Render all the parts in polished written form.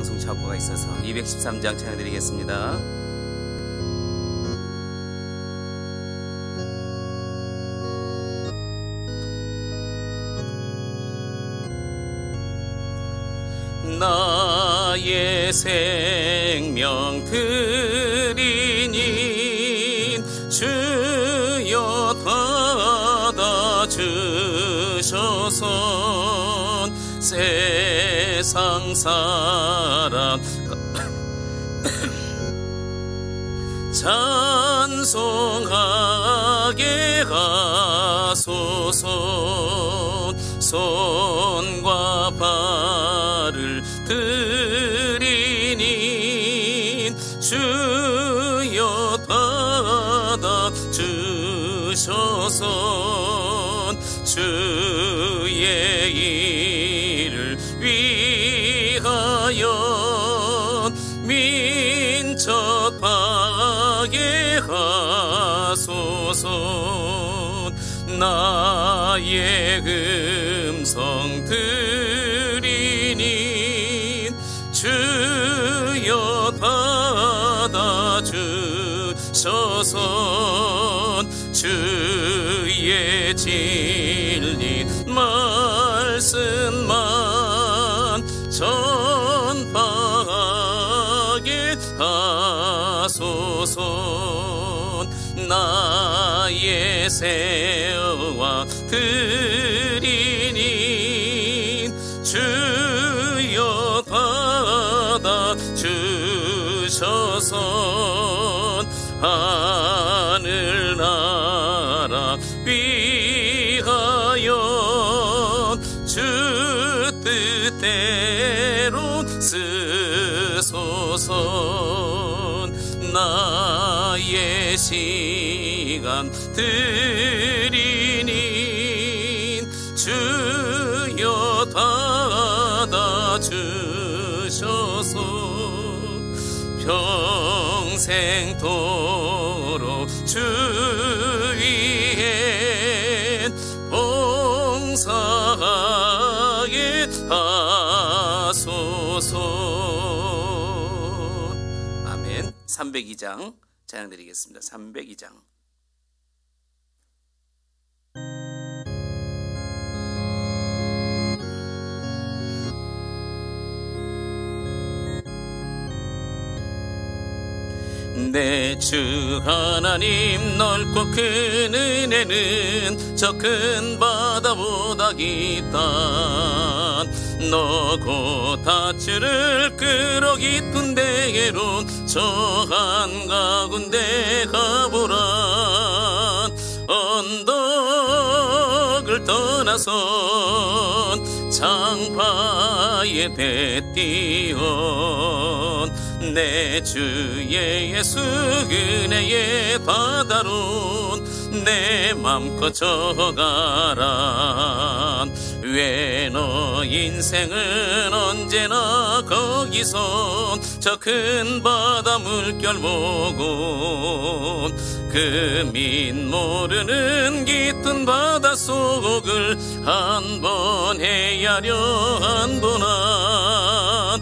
방송 착오가 있어서 213장 찬양드리겠습니다. 나의 생명 드리니 주여 받아주셔서 세상 사람 찬송하게 하소서. 손과 발을 드리니 주여 받아주셔서 주의 일을 위하여 민첩하게 하소서. 나의 음성 드리니 주여 받아주셔서 주의 진리 말씀만 전파하게 하소서. 나의 새와 드리니 주여 받아주셔서 하늘나라 위하여 주 뜻대로 쓰소서. 나의 시간 드리니 주여 받아주셔서 평생토록 주 위에 봉사하게 하소서. 아멘. 302장 찬양드리겠습니다. 302장. 내 주 하나님 넓고 큰 은혜는 저 큰 바다보다 깊다. 너고 다주를 끌어 깊은 데로 저 한가운데 가보라. 언덕을 떠나서 장파에 대띄운 내 주의 예수 은혜의 바다로 내 맘껏 져가라. 왜 너 인생은 언제나 거기서 저 큰 바다 물결 보고 그 민 모르는 깃든 바닷속을 한번 헤아려 한도나.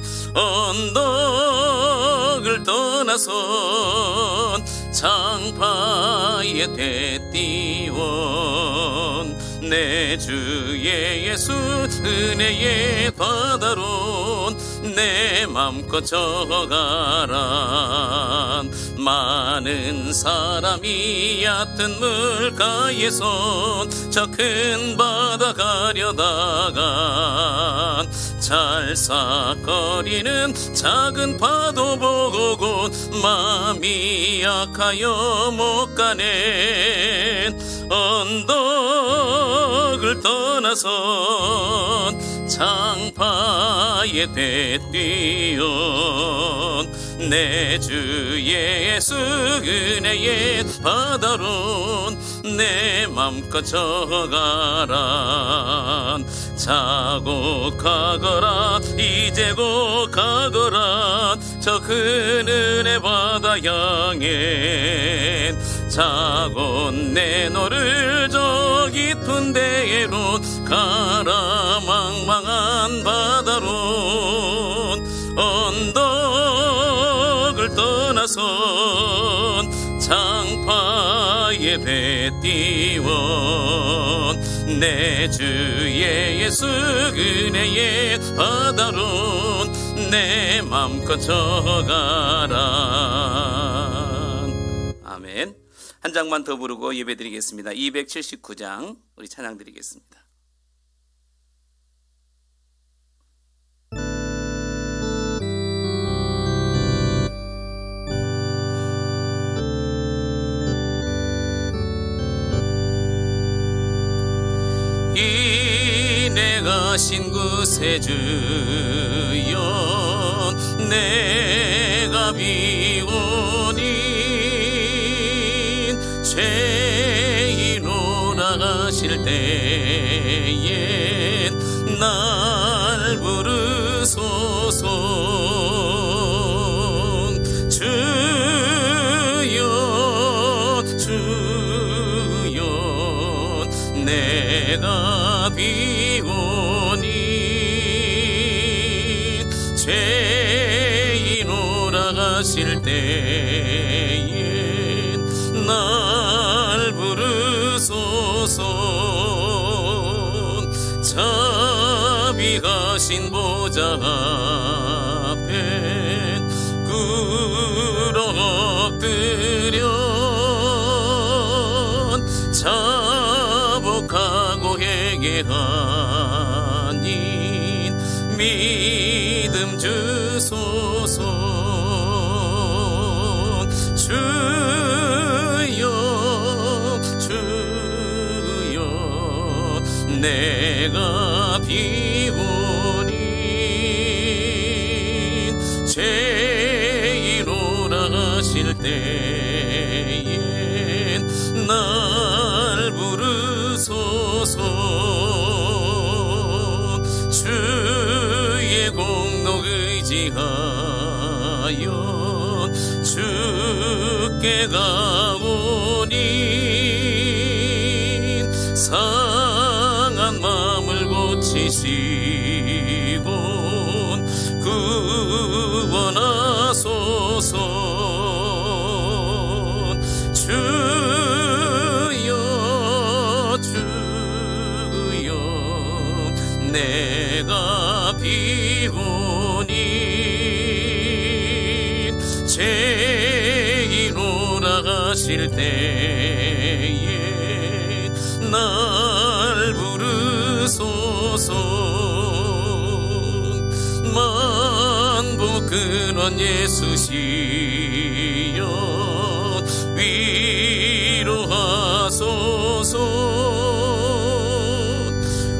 언덕을 떠나서 장파에 대띄운 내 주의 예수 은혜의 바다로 내 맘껏 져가라. 많은 사람이 얕은 물가에서 저 큰 바다 가려다가 찰싹거리는 작은 파도 보고 마음이 약하여 못 가네. 언덕을 떠나서 장파에 대띄운 내 주의 예수 은혜의 바다로 내 맘껏 져가라. 자고 가거라 이제 곧 가거라 저 큰 은혜 바다 향해. 자고 내 너를 저 깊은 데로 가라. 망망한 바다로 나선 장파 예배 띄워 내 주 예수 은혜의 바다로 내 맘껏 저가라. 아멘. 한 장만 더 부르고 예배 드리겠습니다. 279장 우리 찬양 드리겠습니다. 이 내가 신구세 주여 내가 비오니 죄인으로 나가실 때에 날 부르소서. 주여 주여 내가 비오니 죄인으로 나가실 때에 날 부르소서. 자비하신 보좌 앞에 꿇어 엎드려 자복하고 회개하니 믿음 주소서. 주여 주여 내가 비오니 죄인으로 나가실 때에 날 부르소서. 주의 공로 의지하여 주께 가오니 상한 마음을 고치시고 구원하소서. 주여 주여 내가 비오니 죄인으로 나가실 때에 날 부르소서. 만복 근원 예수시여 위로하소서.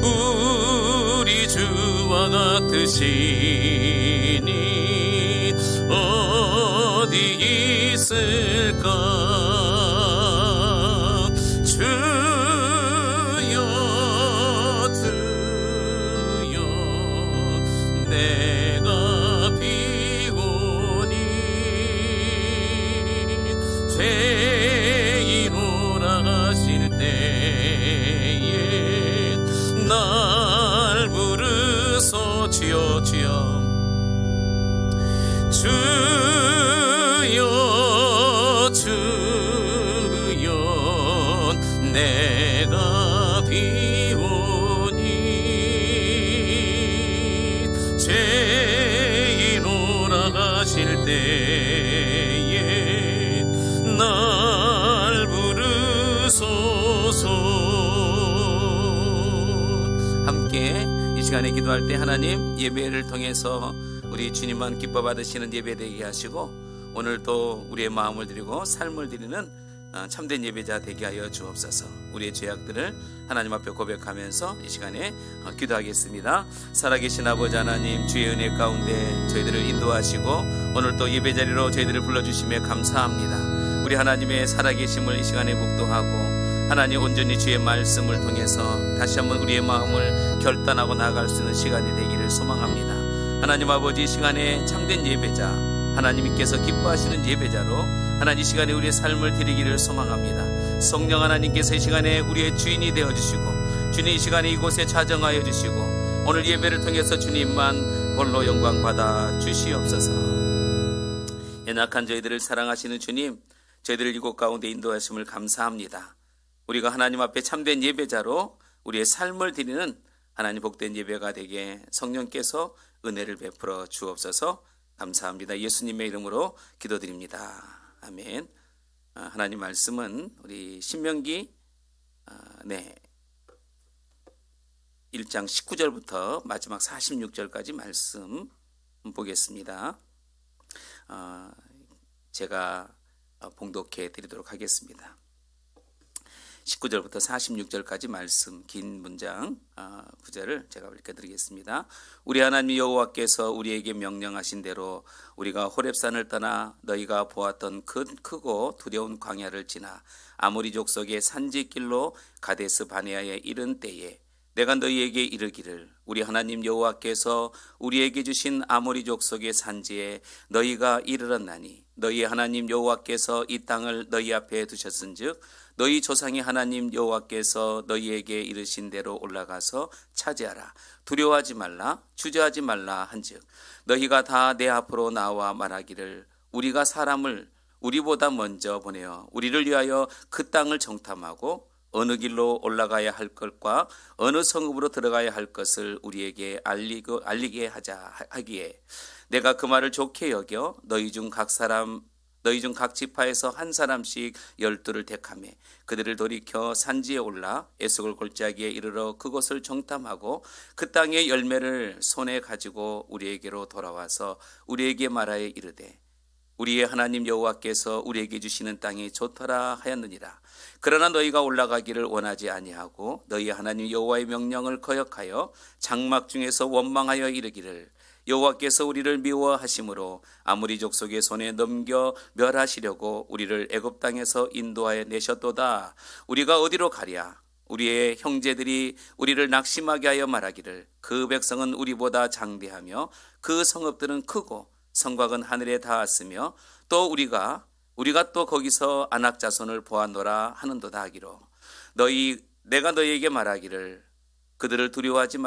우리 주와 같으시니 어디 있을까. 주여 주여 내가 비오니 죄인으로 나가실 때에 날 부르소. 주여 주여 주여 주여 내가 비오니 죄인으로 나가실 때에 날 부르소서. 함께 이 시간에 기도할 때 하나님 예배를 통해서 우리 주님만 기뻐 받으시는 예배 되게 하시고 오늘도 우리의 마음을 드리고 삶을 드리는 참된 예배자 되게 하여 주옵소서. 우리의 죄악들을 하나님 앞에 고백하면서 이 시간에 기도하겠습니다. 살아계신 아버지 하나님, 주의 은혜 가운데 저희들을 인도하시고 오늘 또 예배 자리로 저희들을 불러주시며 감사합니다. 우리 하나님의 살아계심을 이 시간에 묵도하고 하나님 온전히 주의 말씀을 통해서 다시 한번 우리의 마음을 결단하고 나아갈 수 있는 시간이 되기를 소망합니다. 하나님 아버지, 이 시간에 참된 예배자, 하나님께서 기뻐하시는 예배자로 하나님 이 시간에 우리의 삶을 드리기를 소망합니다. 성령 하나님께서 이 시간에 우리의 주인이 되어주시고 주님 이 시간에 이곳에 자정하여 주시고 오늘 예배를 통해서 주님만 홀로 영광 받아 주시옵소서. 연약한 저희들을 사랑하시는 주님, 저희들을 이곳 가운데 인도하심을 감사합니다. 우리가 하나님 앞에 참된 예배자로 우리의 삶을 드리는 하나님 복된 예배가 되게 성령께서 은혜를 베풀어 주옵소서. 감사합니다. 예수님의 이름으로 기도드립니다. 아멘. 하나님 말씀은 우리 신명기 1장 19절부터 마지막 46절까지 말씀 보겠습니다. 제가 봉독해 드리도록 하겠습니다. 19절부터 46절까지 말씀 긴 문장 구절을 제가 읽어드리겠습니다. 우리 하나님 여호와께서 우리에게 명령하신 대로 우리가 호렙산을 떠나 너희가 보았던 크고 두려운 광야를 지나 아모리 족속의 산지길로 가데스 바네아에 이른 때에 내가 너희에게 이르기를 우리 하나님 여호와께서 우리에게 주신 아모리 족속의 산지에 너희가 이르렀나니 너희 하나님 여호와께서 이 땅을 너희 앞에 두셨은즉 너희 조상의 하나님 여호와께서 너희에게 이르신 대로 올라가서 차지하라. 두려워하지 말라, 주저하지 말라 한즉 너희가 다 내 앞으로 나와 말하기를 우리가 사람을 우리보다 먼저 보내어 우리를 위하여 그 땅을 정탐하고 어느 길로 올라가야 할 것과 어느 성읍으로 들어가야 할 것을 우리에게 알리게 하자 하기에 내가 그 말을 좋게 여겨 너희 중 각 지파에서 한 사람씩 12를 택하매 그들을 돌이켜 산지에 올라 에스골 골짜기에 이르러 그곳을 정탐하고 그 땅의 열매를 손에 가지고 우리에게로 돌아와서 우리에게 말하여 이르되 우리의 하나님 여호와께서 우리에게 주시는 땅이 좋더라 하였느니라. 그러나 너희가 올라가기를 원하지 아니하고 너희 하나님 여호와의 명령을 거역하여 장막 중에서 원망하여 이르기를 여호와께서 우리를 미워하심으로 아모리 족속의 손에 넘겨 멸하시려고 우리를 애굽 땅에서 인도하여 내셨도다. 우리가 어디로 가랴? 우리의 형제들이 우리를 낙심하게 하여 말하기를 그 백성은 우리보다 장대하며 그 성읍들은 크고 성곽은 하늘에 닿았으며 또 우리가 또 거기서 아낙 자손을 보았노라 하는도다 하기로 내가 너희에게 말하기를 그들을 무서워하지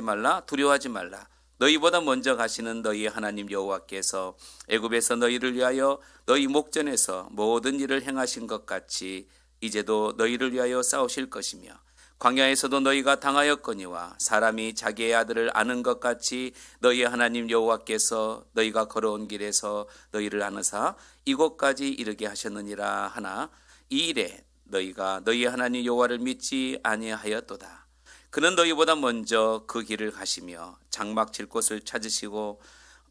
말라 두려워하지 말라. 너희보다 먼저 가시는 너희 하나님 여호와께서 애굽에서 너희를 위하여 너희 목전에서 모든 일을 행하신 것 같이 이제도 너희를 위하여 싸우실 것이며 광야에서도 너희가 당하였거니와 사람이 자기의 아들을 아는 것 같이 너희 하나님 여호와께서 너희가 걸어온 길에서 너희를 아느사 이곳까지 이르게 하셨느니라 하나 이 일에 너희가 너희 하나님 여호와를 믿지 아니하였도다. 그는 너희보다 먼저 그 길을 가시며 장막 칠 곳을 찾으시고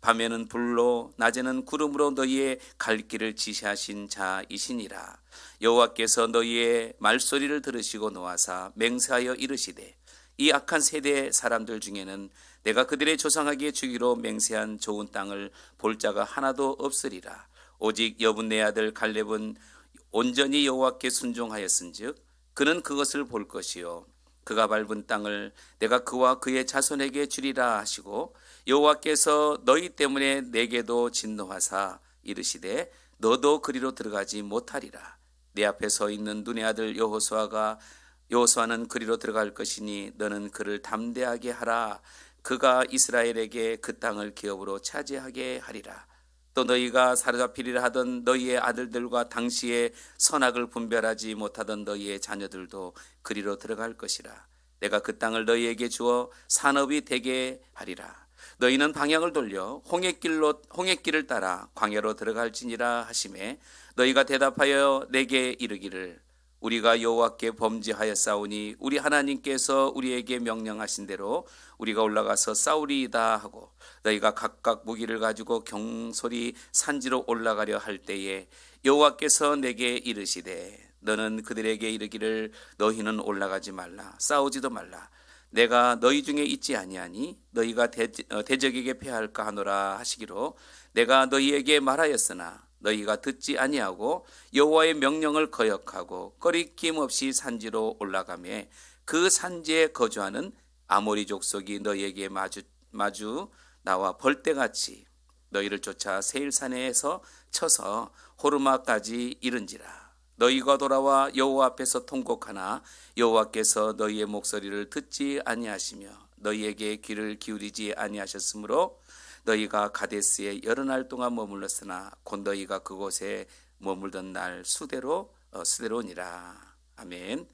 밤에는 불로 낮에는 구름으로 너희의 갈 길을 지시하신 자이시니라. 여호와께서 너희의 말소리를 들으시고 노하사 맹세하여 이르시되 이 악한 세대 사람들 중에는 내가 그들의 조상에게 주기로 맹세한 좋은 땅을 볼 자가 하나도 없으리라. 오직 여분네 아들 갈렙은 온전히 여호와께 순종하였은즉 그는 그것을 볼 것이요 그가 밟은 땅을 내가 그와 그의 자손에게 주리라 하시고 여호와께서 너희 때문에 내게도 진노하사 이르시되 너도 그리로 들어가지 못하리라. 내 앞에 서 있는 눈의 아들 여호수아는 그리로 들어갈 것이니 너는 그를 담대하게 하라. 그가 이스라엘에게 그 땅을 기업으로 차지하게 하리라. 또 너희가 사로잡히리라 하던 너희의 아들들과 당시에 선악을 분별하지 못하던 너희의 자녀들도 그리로 들어갈 것이라. 내가 그 땅을 너희에게 주어 산업이 되게 하리라. 너희는 방향을 돌려 홍해길을 따라 광야로 들어갈지니라 하시매 너희가 대답하여 내게 이르기를 우리가 여호와께 범죄하였사오니 우리 하나님께서 우리에게 명령하신 대로 우리가 올라가서 싸우리이다 하고 너희가 각각 무기를 가지고 경솔히 산지로 올라가려 할 때에 여호와께서 내게 이르시되 너는 그들에게 이르기를 너희는 올라가지 말라 싸우지도 말라. 내가 너희 중에 있지 아니하니 너희가 대적에게 패할까 하노라 하시기로 내가 너희에게 말하였으나 너희가 듣지 아니하고 여호와의 명령을 거역하고 꺼리낌 없이 산지로 올라가며 그 산지에 거주하는 아모리 족속이 너희에게 마주 나와 벌떼같이 너희를 쫓아 세일산에서 쳐서 호르마까지 이른지라. 너희가 돌아와 여호와 앞에서 통곡하나 여호와께서 너희의 목소리를 듣지 아니하시며 너희에게 귀를 기울이지 아니하셨으므로 너희가 가데스에 여러 날 동안 머물렀으나 곧 너희가 그곳에 머물던 날 수대로니라. 아멘.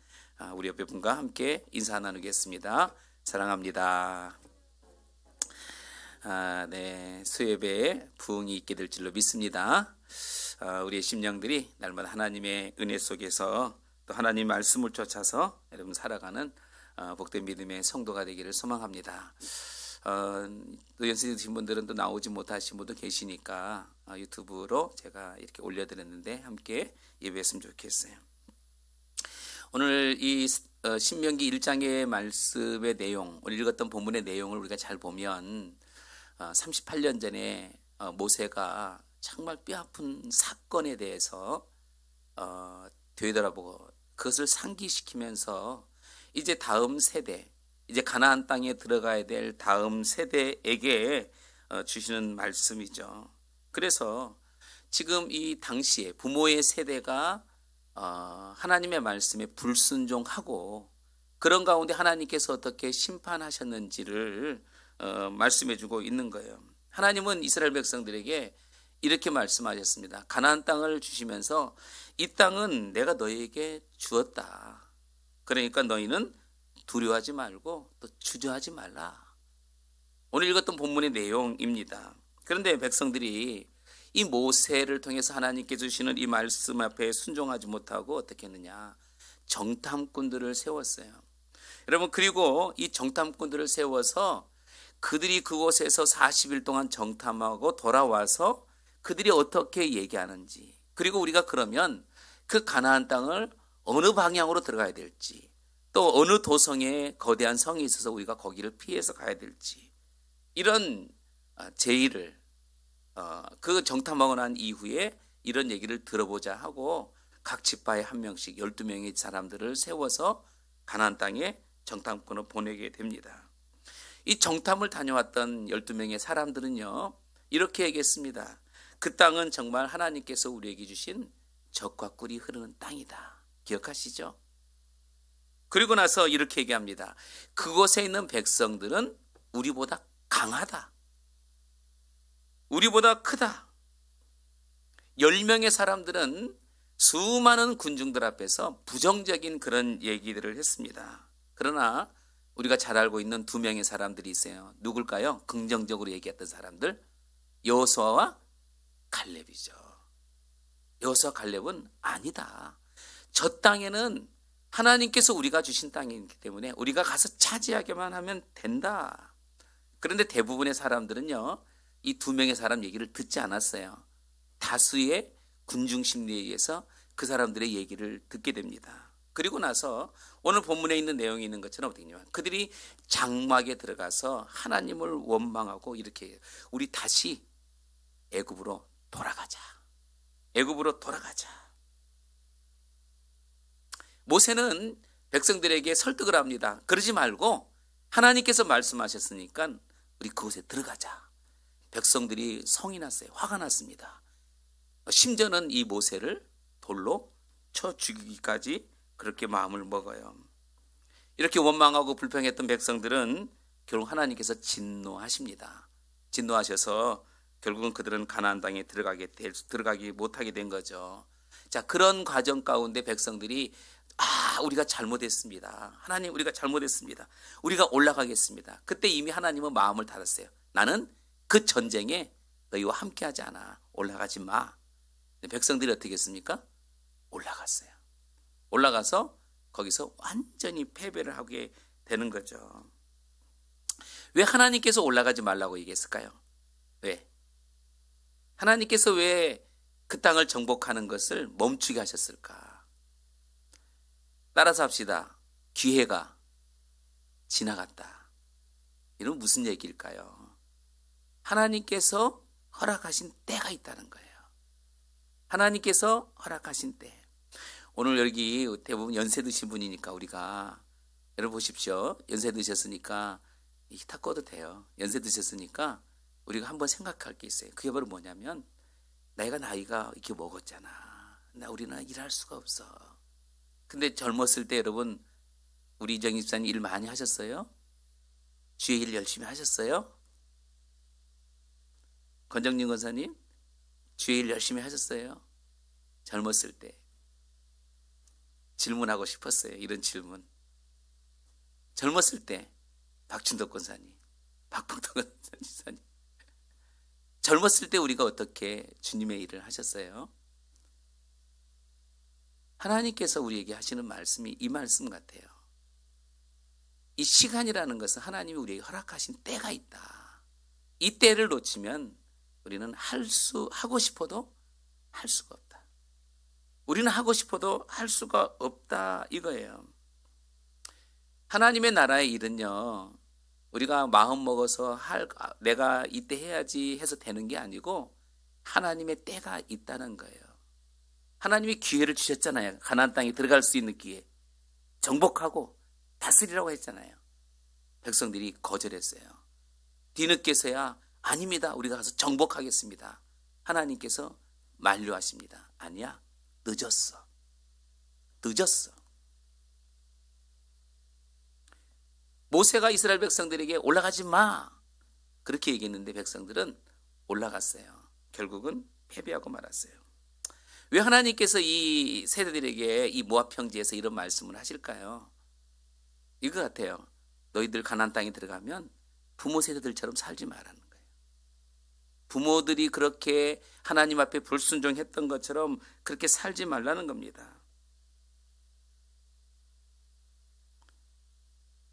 우리 옆에 분과 함께 인사 나누겠습니다. 사랑합니다. 네, 수예배에 부흥이 있게 될 줄로 믿습니다. 우리의 심령들이 날마다 하나님의 은혜 속에서 또 하나님 말씀을 쫓아서 여러분 살아가는 복된 믿음의 성도가 되기를 소망합니다. 또 연세 드신 분들은 또 나오지 못하신 분도 계시니까 유튜브로 제가 이렇게 올려드렸는데 함께 예배했으면 좋겠어요. 오늘 이 신명기 1장의 말씀의 내용, 오늘 읽었던 본문의 내용을 우리가 잘 보면 38년 전에 모세가 정말 뼈아픈 사건에 대해서 되돌아보고 그것을 상기시키면서 이제 다음 세대, 이제 가나안 땅에 들어가야 될 다음 세대에게 주시는 말씀이죠. 그래서 지금 이 당시에 부모의 세대가 하나님의 말씀에 불순종하고 그런 가운데 하나님께서 어떻게 심판하셨는지를 말씀해 주고 있는 거예요. 하나님은 이스라엘 백성들에게 이렇게 말씀하셨습니다. 가나안 땅을 주시면서 이 땅은 내가 너희에게 주었다. 그러니까 너희는 두려워하지 말고 또 주저하지 말라. 오늘 읽었던 본문의 내용입니다. 그런데 백성들이 이 모세를 통해서 하나님께 주시는 이 말씀 앞에 순종하지 못하고 어떻게 했느냐? 정탐꾼들을 세웠어요. 여러분, 그리고 이 정탐꾼들을 세워서 그들이 그곳에서 40일 동안 정탐하고 돌아와서 그들이 어떻게 얘기하는지, 그리고 우리가 그러면 그 가나안 땅을 어느 방향으로 들어가야 될지, 또 어느 도성에 거대한 성이 있어서 우리가 거기를 피해서 가야 될지, 이런 제의를 그 정탐하고 난 이후에 이런 얘기를 들어보자 하고 각 지파에 한 명씩 12명의 사람들을 세워서 가나안 땅에 정탐꾼을 보내게 됩니다. 이 정탐을 다녀왔던 12명의 사람들은요, 이렇게 얘기했습니다. 그 땅은 정말 하나님께서 우리에게 주신 젖과 꿀이 흐르는 땅이다. 기억하시죠? 그리고 나서 이렇게 얘기합니다. 그곳에 있는 백성들은 우리보다 강하다. 우리보다 크다. 10명의 사람들은 수많은 군중들 앞에서 부정적인 그런 얘기들을 했습니다. 그러나 우리가 잘 알고 있는 2명의 사람들이 있어요. 누굴까요? 긍정적으로 얘기했던 사람들. 여호수아와 갈렙이죠. 여호수아 갈렙은 아니다. 저 땅에는 하나님께서 우리가 주신 땅이기 때문에 우리가 가서 차지하기만 하면 된다. 그런데 대부분의 사람들은요, 이 2명의 사람 얘기를 듣지 않았어요. 다수의 군중 심리에 의해서 그 사람들의 얘기를 듣게 됩니다. 그리고 나서 오늘 본문에 있는 내용이 있는 것처럼 어떻게 냐면 그들이 장막에 들어가서 하나님을 원망하고 이렇게 해요. 우리 다시 애굽으로 돌아가자. 애굽으로 돌아가자. 모세는 백성들에게 설득을 합니다. 그러지 말고 하나님께서 말씀하셨으니까 우리 그곳에 들어가자. 백성들이 성이 났어요. 화가 났습니다. 심지어는 이 모세를 돌로 쳐 죽이기까지 그렇게 마음을 먹어요. 이렇게 원망하고 불평했던 백성들은 결국 하나님께서 진노하십니다. 진노하셔서 결국은 그들은 가나안 땅에 들어가기 못하게 된 거죠. 자, 그런 과정 가운데 백성들이 우리가 잘못했습니다. 하나님, 우리가 잘못했습니다. 우리가 올라가겠습니다. 그때 이미 하나님은 마음을 닫았어요. 나는 그 전쟁에 너희와 함께하지 않아. 올라가지 마. 백성들이 어떻게 했습니까? 올라갔어요. 올라가서 거기서 완전히 패배를 하게 되는 거죠. 왜 하나님께서 올라가지 말라고 얘기했을까요? 왜? 하나님께서 왜 그 땅을 정복하는 것을 멈추게 하셨을까? 따라서 합시다. 기회가 지나갔다. 이건 무슨 얘기일까요? 하나님께서 허락하신 때가 있다는 거예요. 하나님께서 허락하신 때. 오늘 여기 대부분 연세 드신 분이니까 우리가, 여러분 보십시오. 연세 드셨으니까 다 꺼도 돼요. 연세 드셨으니까 우리가 한번 생각할 게 있어요. 그게 바로 뭐냐면, 내가 나이가 이렇게 먹었잖아. 우리는 일할 수가 없어. 근데 젊었을 때 여러분, 우리 이정희 집사님 일 많이 하셨어요? 주의 일 열심히 하셨어요? 권정진 권사님 주일 열심히 하셨어요? 젊었을 때. 질문하고 싶었어요. 이런 질문. 젊었을 때 박춘덕 권사님, 박봉덕 권사님, 젊었을 때 우리가 어떻게 주님의 일을 하셨어요? 하나님께서 우리에게 하시는 말씀이 이 말씀 같아요. 이 시간이라는 것은 하나님이 우리에게 허락하신 때가 있다. 이 때를 놓치면 우리는 하고 싶어도 할 수가 없다. 우리는 하고 싶어도 할 수가 없다 이거예요. 하나님의 나라의 일은요, 우리가 마음 먹어서 내가 이때 해야지 해서 되는 게 아니고 하나님의 때가 있다는 거예요. 하나님이 기회를 주셨잖아요. 가나안 땅에 들어갈 수 있는 기회. 정복하고 다스리라고 했잖아요. 백성들이 거절했어요. 뒤늦게서야 아닙니다. 우리가 가서 정복하겠습니다. 하나님께서 만류하십니다. 아니야. 늦었어. 모세가 이스라엘 백성들에게 올라가지 마. 그렇게 얘기했는데 백성들은 올라갔어요. 결국은 패배하고 말았어요. 왜 하나님께서 이 세대들에게 이 모압 평지에서 이런 말씀을 하실까요? 이거 같아요. 너희들 가나안 땅에 들어가면 부모 세대들처럼 살지 말라는 거예요. 부모들이 그렇게 하나님 앞에 불순종했던 것처럼 그렇게 살지 말라는 겁니다.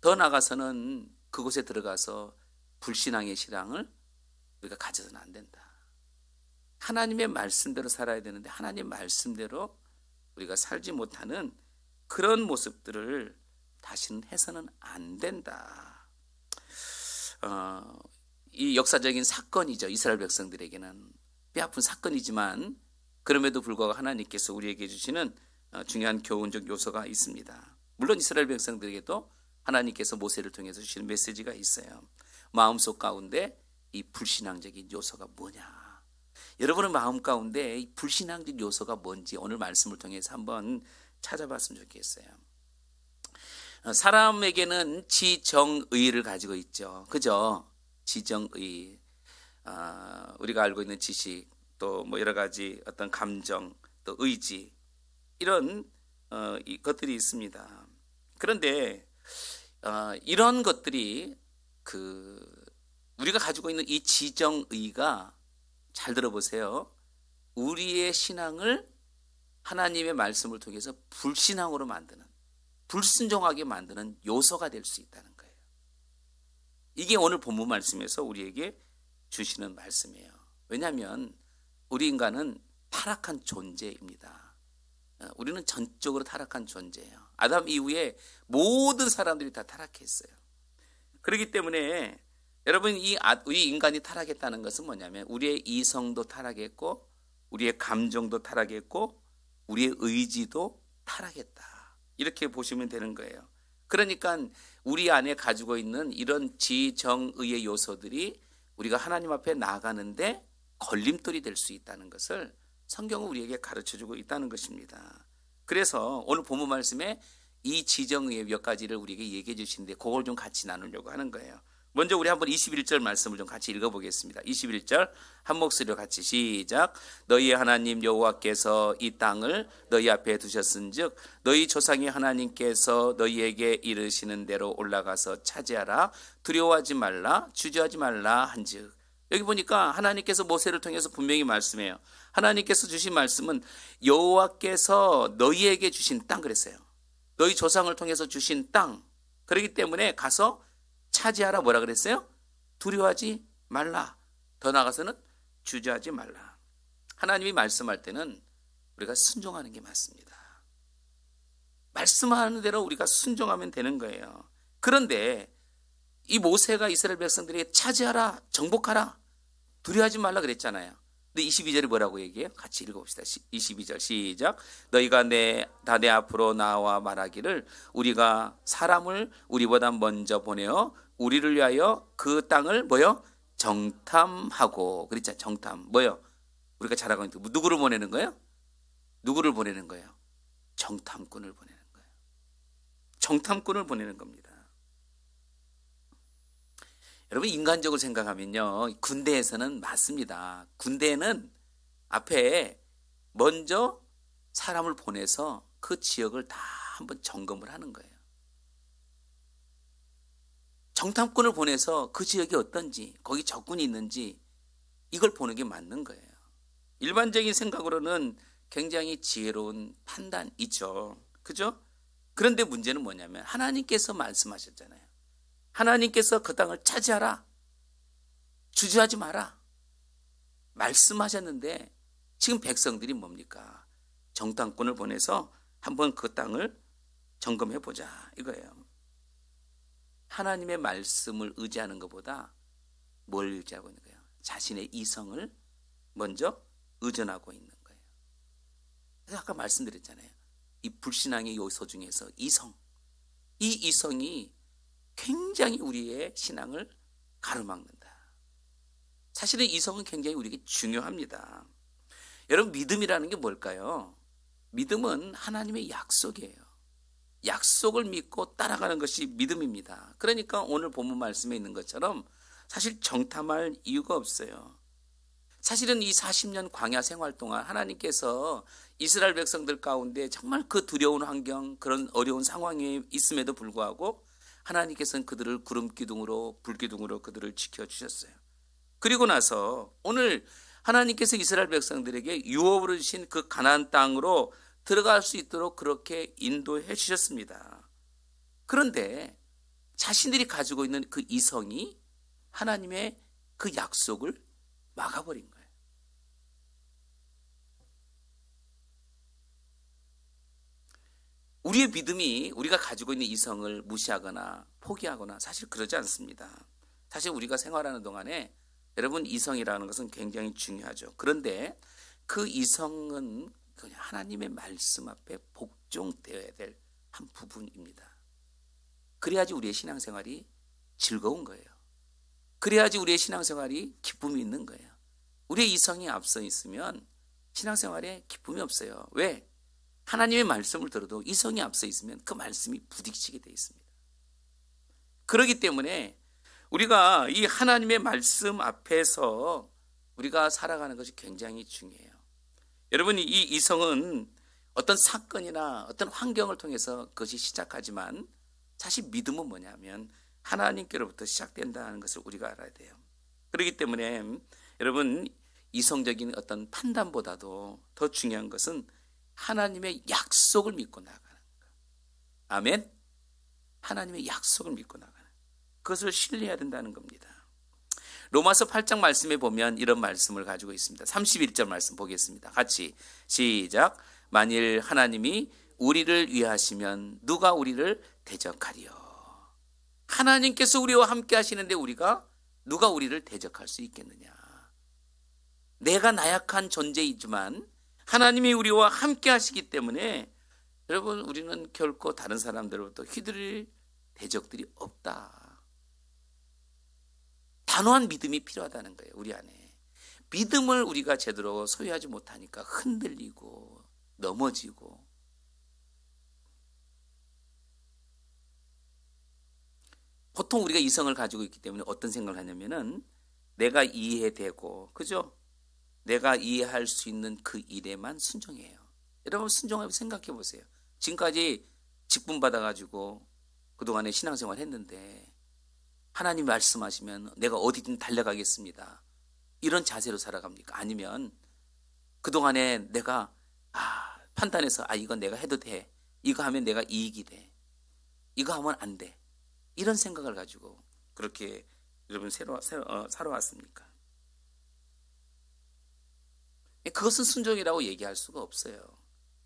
더 나아가서는 그곳에 들어가서 불신앙의 신앙을 우리가 가져서는 안 된다. 하나님의 말씀대로 살아야 되는데 하나님 말씀대로 우리가 살지 못하는 그런 모습들을 다시는 해서는 안 된다. 이 역사적인 사건이죠. 이스라엘 백성들에게는 뼈아픈 사건이지만 그럼에도 불구하고 하나님께서 우리에게 주시는 중요한 교훈적 요소가 있습니다. 물론 이스라엘 백성들에게도 하나님께서 모세를 통해서 주시는 메시지가 있어요. 마음속 가운데 이 불신앙적인 요소가 뭐냐? 여러분의 마음 가운데 이 불신앙적 요소가 뭔지 오늘 말씀을 통해서 한번 찾아봤으면 좋겠어요. 사람에게는 지정의를 가지고 있죠. 그죠? 지정의. 우리가 알고 있는 지식, 또 뭐 여러 가지 어떤 감정, 또 의지, 이런 것들이 있습니다. 그런데 이런 것들이 우리가 가지고 있는 이 지정의가, 잘 들어보세요, 우리의 신앙을 하나님의 말씀을 통해서 불신앙으로 만드는, 불순종하게 만드는 요소가 될 수 있다는 거예요. 이게 오늘 본문 말씀에서 우리에게 주시는 말씀이에요. 왜냐하면 우리 인간은 타락한 존재입니다. 우리는 전적으로 타락한 존재예요. 아담 이후에 모든 사람들이 다 타락했어요. 그렇기 때문에 여러분, 우리 인간이 타락했다는 것은 뭐냐면 우리의 이성도 타락했고 우리의 감정도 타락했고 우리의 의지도 타락했다. 이렇게 보시면 되는 거예요. 그러니까 우리 안에 가지고 있는 이런 지정의의 요소들이 우리가 하나님 앞에 나아가는데 걸림돌이 될 수 있다는 것을 성경은 우리에게 가르쳐주고 있다는 것입니다. 그래서 오늘 본문 말씀에 이 지정의의 몇 가지를 우리에게 얘기해 주시는데 그걸 좀 같이 나누려고 하는 거예요. 먼저 우리 한번 21절 말씀을 좀 같이 읽어보겠습니다. 21절 한 목소리로 같이 시작. 너희의 하나님 여호와께서 이 땅을 너희 앞에 두셨은즉 너희 조상의 하나님께서 너희에게 이르시는 대로 올라가서 차지하라. 두려워하지 말라. 주저하지 말라 한즉. 여기 보니까 하나님께서 모세를 통해서 분명히 말씀해요. 하나님께서 주신 말씀은 여호와께서 너희에게 주신 땅 그랬어요. 너희 조상을 통해서 주신 땅. 그렇기 때문에 가서 차지하라. 뭐라 그랬어요? 두려워하지 말라. 더 나아가서는 주저하지 말라. 하나님이 말씀할 때는 우리가 순종하는 게 맞습니다. 말씀하는 대로 우리가 순종하면 되는 거예요. 그런데 이 모세가 이스라엘 백성들에게 차지하라, 정복하라, 두려워하지 말라 그랬잖아요. 근데 22절이 뭐라고 얘기해요? 같이 읽어봅시다. 22절 시작. 너희가 내 앞으로 나와 말하기를 우리가 사람을 우리보다 먼저 보내어 우리를 위하여 그 땅을 뭐요? 정탐하고. 그랬잖아요. 정탐. 뭐요? 우리가 잘 알고 있는 누구를 보내는 거예요? 누구를 보내는 거예요? 정탐꾼을 보내는 거예요. 정탐꾼을 보내는 겁니다. 여러분 인간적으로 생각하면요. 군대에서는 맞습니다. 군대는 앞에 먼저 사람을 보내서 그 지역을 다 한번 점검을 하는 거예요. 정탐꾼을 보내서 그 지역이 어떤지, 거기 적군이 있는지 이걸 보는 게 맞는 거예요. 일반적인 생각으로는 굉장히 지혜로운 판단이죠. 그죠? 그런데 문제는 뭐냐면 하나님께서 말씀하셨잖아요. 하나님께서 그 땅을 차지하라. 주저하지 마라. 말씀하셨는데 지금 백성들이 뭡니까? 정탐꾼을 보내서 한번 그 땅을 점검해 보자 이거예요. 하나님의 말씀을 의지하는 것보다 뭘 의지하고 있는 거예요? 자신의 이성을 먼저 의존하고 있는 거예요. 그래서 아까 말씀드렸잖아요. 이 불신앙의 요소 중에서 이성, 이 이성이 굉장히 우리의 신앙을 가로막는다. 사실은 이성은 굉장히 우리에게 중요합니다. 여러분 믿음이라는 게 뭘까요? 믿음은 하나님의 약속이에요. 약속을 믿고 따라가는 것이 믿음입니다. 그러니까 오늘 본문 말씀에 있는 것처럼 사실 정탐할 이유가 없어요. 사실은 이 40년 광야 생활 동안 하나님께서 이스라엘 백성들 가운데 정말 그 두려운 환경, 그런 어려운 상황에 있음에도 불구하고 하나님께서는 그들을 구름 기둥으로 불 기둥으로 그들을 지켜주셨어요. 그리고 나서 오늘 하나님께서 이스라엘 백성들에게 유업으로 주신 그 가나안 땅으로 들어갈 수 있도록 그렇게 인도해 주셨습니다. 그런데 자신들이 가지고 있는 그 이성이 하나님의 그 약속을 막아버린 거예요. 우리의 믿음이 우리가 가지고 있는 이성을 무시하거나 포기하거나 사실 그러지 않습니다. 사실 우리가 생활하는 동안에 여러분 이성이라는 것은 굉장히 중요하죠. 그런데 그 이성은 그냥 하나님의 말씀 앞에 복종되어야 될 한 부분입니다. 그래야지 우리의 신앙생활이 즐거운 거예요. 그래야지 우리의 신앙생활이 기쁨이 있는 거예요. 우리의 이성이 앞서 있으면 신앙생활에 기쁨이 없어요. 왜? 하나님의 말씀을 들어도 이성이 앞서 있으면 그 말씀이 부딪히게 되어 있습니다. 그렇기 때문에 우리가 이 하나님의 말씀 앞에서 우리가 살아가는 것이 굉장히 중요해요. 여러분 이 이성은 어떤 사건이나 어떤 환경을 통해서 그것이 시작하지만 사실 믿음은 뭐냐면 하나님께로부터 시작된다는 것을 우리가 알아야 돼요. 그렇기 때문에 여러분 이성적인 어떤 판단보다도 더 중요한 것은 하나님의 약속을 믿고 나가는 것. 아멘. 하나님의 약속을 믿고 나가는 그것을 신뢰해야 된다는 겁니다. 로마서 8장 말씀에 보면 이런 말씀을 가지고 있습니다. 31절 말씀 보겠습니다. 같이 시작. 만일 하나님이 우리를 위하시면 누가 우리를 대적하리요. 하나님께서 우리와 함께 하시는데 누가 우리를 대적할 수 있겠느냐. 내가 나약한 존재이지만 하나님이 우리와 함께 하시기 때문에 여러분 우리는 결코 다른 사람들로부터 휘둘릴 대적들이 없다. 단호한 믿음이 필요하다는 거예요. 우리 안에. 믿음을 우리가 제대로 소유하지 못하니까 흔들리고 넘어지고 보통 우리가 이성을 가지고 있기 때문에 어떤 생각을 하냐면은 내가 이해되고 그죠? 내가 이해할 수 있는 그 일에만 순종해요. 여러분 순종하고 생각해 보세요. 지금까지 직분 받아가지고 그동안에 신앙생활 했는데 하나님 말씀하시면 내가 어디든 달려가겠습니다. 이런 자세로 살아갑니까? 아니면 그동안에 내가 판단해서 이건 내가 해도 돼. 이거 하면 내가 이익이 돼. 이거 하면 안 돼. 이런 생각을 가지고 그렇게 여러분 살아왔습니까? 그것은 순종이라고 얘기할 수가 없어요.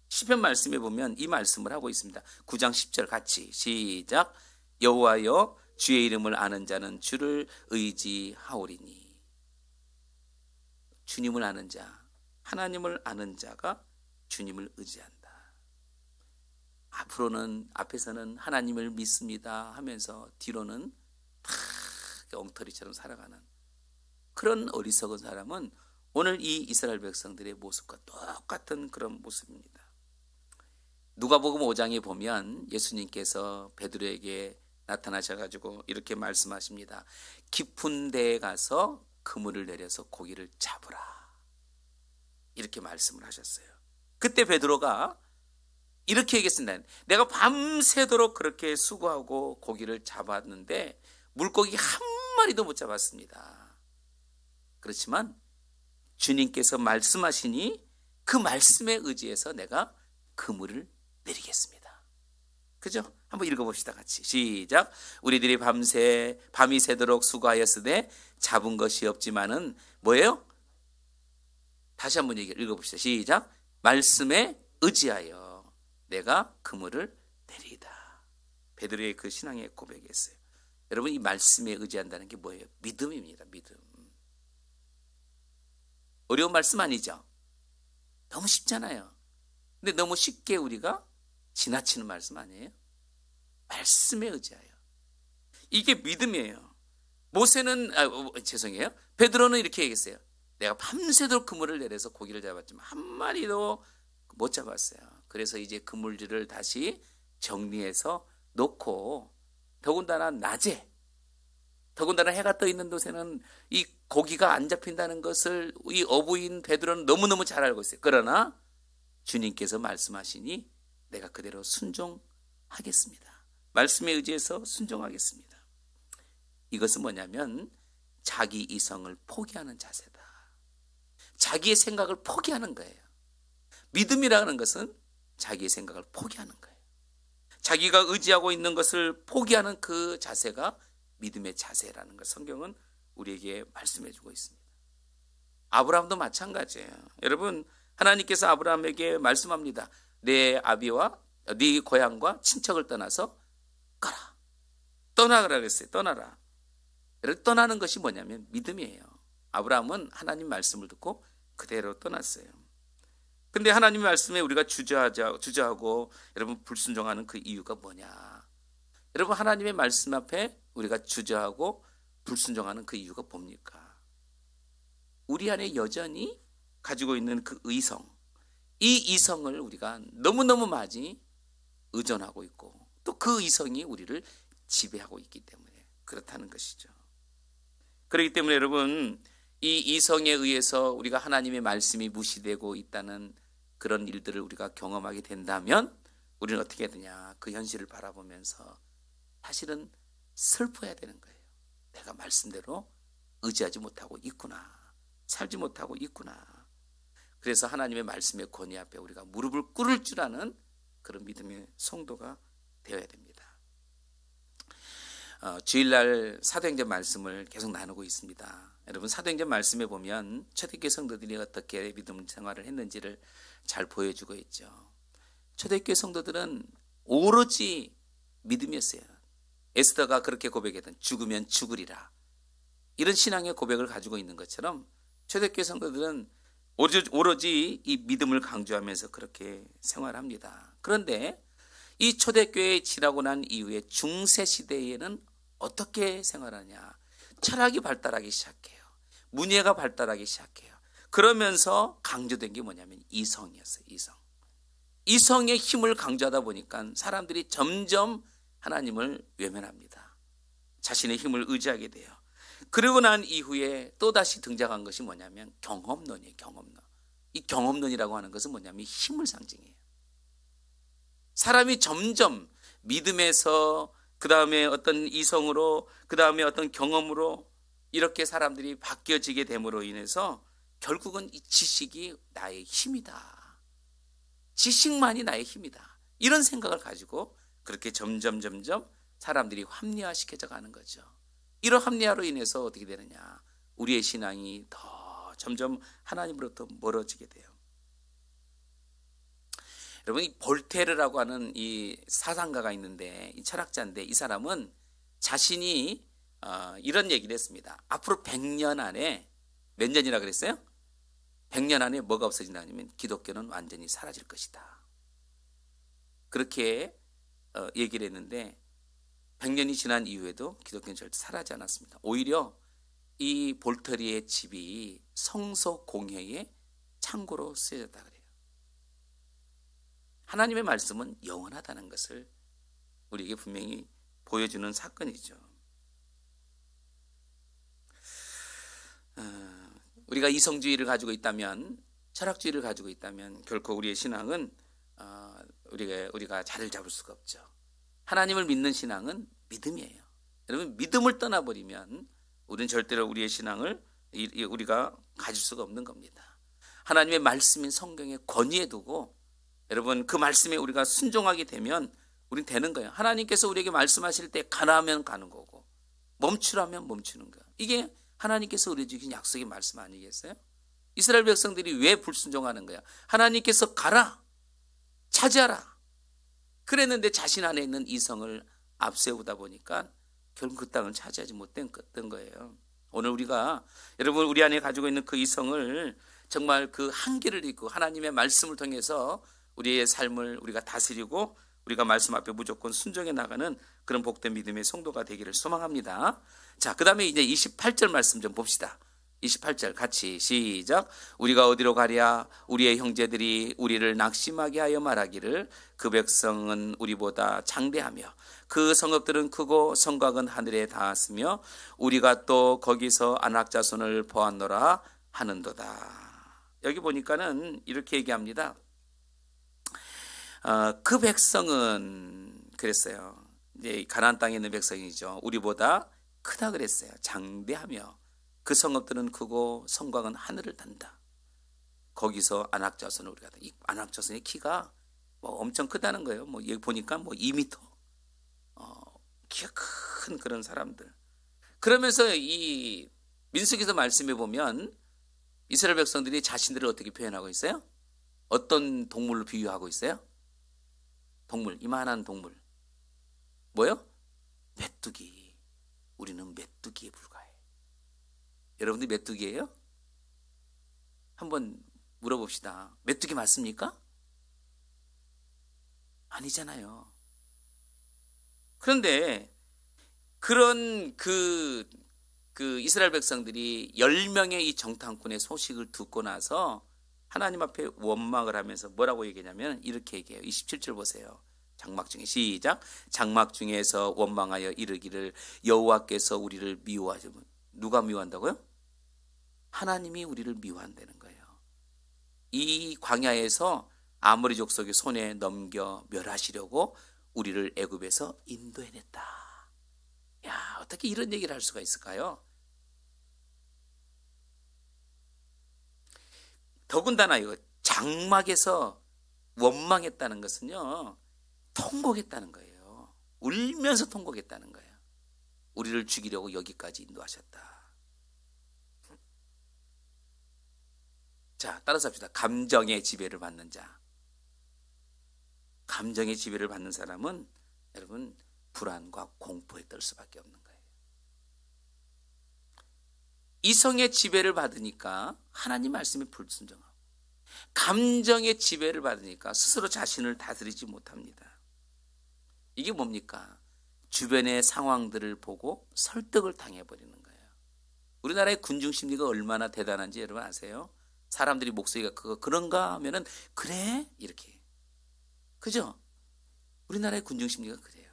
시편 말씀에 보면 이 말씀을 하고 있습니다. 9장 10절 같이 시작. 여호와여 주의 이름을 아는 자는 주를 의지하오리니. 주님을 아는 자, 하나님을 아는 자가 주님을 의지한다. 앞에서는 하나님을 믿습니다 하면서 뒤로는 다 엉터리처럼 살아가는 그런 어리석은 사람은 오늘 이 이스라엘 백성들의 모습과 똑같은 그런 모습입니다. 누가복음 5장에 보면 예수님께서 베드로에게 나타나셔가지고 이렇게 말씀하십니다. 깊은 데에 가서 그물을 내려서 고기를 잡으라. 이렇게 말씀을 하셨어요. 그때 베드로가 이렇게 얘기했습니다. 내가 밤새도록 그렇게 수고하고 고기를 잡았는데 물고기 한 마리도 못 잡았습니다. 그렇지만 주님께서 말씀하시니 그 말씀에 의지해서 내가 그물을 내리겠습니다. 그죠? 한번 읽어봅시다. 같이 시작. 우리들이 밤이 새도록 수고하였으되 잡은 것이 없지만은 뭐예요? 다시 한번 읽어봅시다. 시작. 말씀에 의지하여 내가 그물을 내리이다. 베드로의 그 신앙의 고백이었어요. 여러분, 이 말씀에 의지한다는 게 뭐예요? 믿음입니다. 믿음. 어려운 말씀 아니죠? 너무 쉽잖아요. 근데 너무 쉽게 우리가 지나치는 말씀 아니에요? 말씀에 의지하여. 이게 믿음이에요. 죄송해요. 베드로는 이렇게 얘기했어요. 내가 밤새도록 그물을 내려서 고기를 잡았지만 한 마리도 못 잡았어요. 그래서 이제 그물질을 다시 정리해서 놓고, 더군다나 낮에, 더군다나 해가 떠 있는 곳에는 이 고기가 안 잡힌다는 것을 이 어부인 베드로는 너무너무 잘 알고 있어요. 그러나 주님께서 말씀하시니 내가 그대로 순종하겠습니다. 말씀에 의지해서 순종하겠습니다. 이것은 뭐냐면 자기 이성을 포기하는 자세다. 자기의 생각을 포기하는 거예요. 믿음이라는 것은 자기의 생각을 포기하는 거예요. 자기가 의지하고 있는 것을 포기하는 그 자세가 믿음의 자세라는 것, 성경은 우리에게 말씀해 주고 있습니다. 아브라함도 마찬가지예요. 여러분, 하나님께서 아브라함에게 말씀합니다. 내 아비와 네 고향과 친척을 떠나서 가라. 떠나라 그랬어요. 떠나라. 여러분, 떠나는 것이 뭐냐면 믿음이에요. 아브라함은 하나님 말씀을 듣고 그대로 떠났어요. 근데 하나님의 말씀에 우리가 주저하고 여러분 불순종하는 그 이유가 뭐냐? 여러분, 하나님의 말씀 앞에 우리가 주저하고 불순종하는 그 이유가 뭡니까? 우리 안에 여전히 가지고 있는 그 의성, 이 이성을 우리가 너무너무 많이 의존하고 있고 또 그 이성이 우리를 지배하고 있기 때문에 그렇다는 것이죠. 그렇기 때문에 여러분, 이 이성에 의해서 우리가 하나님의 말씀이 무시되고 있다는 그런 일들을 우리가 경험하게 된다면 우리는 어떻게 해야 되냐? 그 현실을 바라보면서 사실은 슬퍼야 되는 거예요. 내가 말씀대로 의지하지 못하고 있구나. 살지 못하고 있구나. 그래서 하나님의 말씀의 권위 앞에 우리가 무릎을 꿇을 줄 아는 그런 믿음의 성도가 되어야 됩니다. 주일날 사도행전 말씀을 계속 나누고 있습니다. 여러분, 사도행전 말씀에 보면 초대교회 성도들이 어떻게 믿음 생활을 했는지를 잘 보여주고 있죠. 초대교회 성도들은 오로지 믿음이었어요. 에스더가 그렇게 고백했던 죽으면 죽으리라, 이런 신앙의 고백을 가지고 있는 것처럼 초대교회 성도들은 오로지 이 믿음을 강조하면서 그렇게 생활합니다. 그런데 이 초대교회에 지나고 난 이후에 중세시대에는 어떻게 생활하냐? 철학이 발달하기 시작해요. 문예가 발달하기 시작해요. 그러면서 강조된 게 뭐냐면 이성이었어요. 이성의 힘을 강조하다 보니까 사람들이 점점 하나님을 외면합니다. 자신의 힘을 의지하게 돼요. 그러고 난 이후에 또다시 등장한 것이 뭐냐면 경험론이에요. 경험론. 이 경험론이라고 하는 것은 뭐냐면 힘을 상징해요. 사람이 점점 믿음에서 그 다음에 어떤 이성으로 그 다음에 어떤 경험으로 이렇게 사람들이 바뀌어지게 됨으로 인해서 결국은 이 지식이 나의 힘이다. 지식만이 나의 힘이다. 이런 생각을 가지고 그렇게 점점 사람들이 합리화시켜져 가는 거죠. 이런 합리화로 인해서 어떻게 되느냐? 우리의 신앙이 더 점점 하나님으로부터 멀어지게 돼요. 여러분, 이 볼테르라고 하는 이 사상가가 있는데, 이 철학자인데, 이 사람은 자신이 이런 얘기를 했습니다. 앞으로 100년 안에, 몇 년이라 그랬어요? 100년 안에 뭐가 없어진다면 기독교는 완전히 사라질 것이다. 그렇게 얘기를 했는데 100년이 지난 이후에도 기독교는 절대 사라지지 않았습니다. 오히려 이 볼테르의 집이 성서 공회의 창고로 쓰여졌다 그래요. 하나님의 말씀은 영원하다는 것을 우리에게 분명히 보여주는 사건이죠. 우리가 이성주의를 가지고 있다면, 철학주의를 가지고 있다면 결코 우리의 신앙은 우리가 자리를 잡을 수가 없죠. 하나님을 믿는 신앙은 믿음이에요. 여러분, 믿음을 떠나버리면 우리는 절대로 우리의 신앙을 우리가 가질 수가 없는 겁니다. 하나님의 말씀인 성경에 권위에 두고 여러분 그 말씀에 우리가 순종하게 되면 우리는 되는 거예요. 하나님께서 우리에게 말씀하실 때 가라면 가는 거고 멈추라면 멈추는 거예요. 이게 하나님께서 우리에게 주신 약속의 말씀 아니겠어요? 이스라엘 백성들이 왜 불순종하는 거야? 하나님께서 가라, 차지하라 그랬는데 자신 안에 있는 이성을 앞세우다 보니까 결국 그 땅을 차지하지 못된 거예요. 오늘 우리가 여러분 우리 안에 가지고 있는 그 이성을 정말 그 한계를 딛고 하나님의 말씀을 통해서 우리의 삶을 우리가 다스리고 우리가 말씀 앞에 무조건 순종해 나가는 그런 복된 믿음의 성도가 되기를 소망합니다. 자, 그 다음에 이제 28절 말씀 좀 봅시다. 28절 같이 시작. 우리가 어디로 가랴? 우리의 형제들이 우리를 낙심하게 하여 말하기를 그 백성은 우리보다 장대하며 그 성읍들은 크고 성곽은 하늘에 닿았으며 우리가 또 거기서 안악 자손을 보았노라 하는도다. 여기 보니까는 이렇게 얘기합니다. 그 백성은 그랬어요. 이제 가나안 땅에 있는 백성이죠. 우리보다 크다 그랬어요. 장대하며 그 성읍들은 크고 성곽은 하늘을 단다. 거기서 안악 자손을 우리가 이 안악 자손의 키가 뭐 엄청 크다는 거예요. 뭐 여기 보니까 뭐 2m 키가 큰 그런 사람들. 그러면서 이 민수기서 말씀해 보면 이스라엘 백성들이 자신들을 어떻게 표현하고 있어요? 어떤 동물로 비유하고 있어요? 동물, 이만한 동물. 뭐요? 메뚜기. 우리는 메뚜기에 불과해. 여러분들 메뚜기예요? 한번 물어봅시다. 메뚜기 맞습니까? 아니잖아요. 그런데 그런 그 이스라엘 백성들이 10명의 이 정탐꾼의 소식을 듣고 나서 하나님 앞에 원망을 하면서 뭐라고 얘기하냐면 이렇게 얘기해요. 27절 보세요. 장막 중에 시작. 장막 중에서 원망하여 이르기를 여호와께서 우리를 미워하시면 누가 미워한다고요? 하나님이 우리를 미워한다는 거예요. 이 광야에서 아모리 족속의 손에 넘겨 멸하시려고 우리를 애굽에서 인도해냈다. 야, 어떻게 이런 얘기를 할 수가 있을까요? 더군다나 이거 장막에서 원망했다는 것은요, 통곡했다는 거예요. 울면서 통곡했다는 거예요. 우리를 죽이려고 여기까지 인도하셨다. 자, 따라서 합시다. 감정의 지배를 받는 자. 감정의 지배를 받는 사람은 여러분 불안과 공포에 떨 수밖에 없는 거예요. 이성의 지배를 받으니까 하나님 말씀에 불순종하고 감정의 지배를 받으니까 스스로 자신을 다스리지 못합니다. 이게 뭡니까? 주변의 상황들을 보고 설득을 당해버리는 거예요. 우리나라의 군중심리가 얼마나 대단한지 여러분 아세요? 사람들이 목소리가 그런가 하면은 그래? 이렇게. 그죠? 우리나라의 군중심리가 그래요.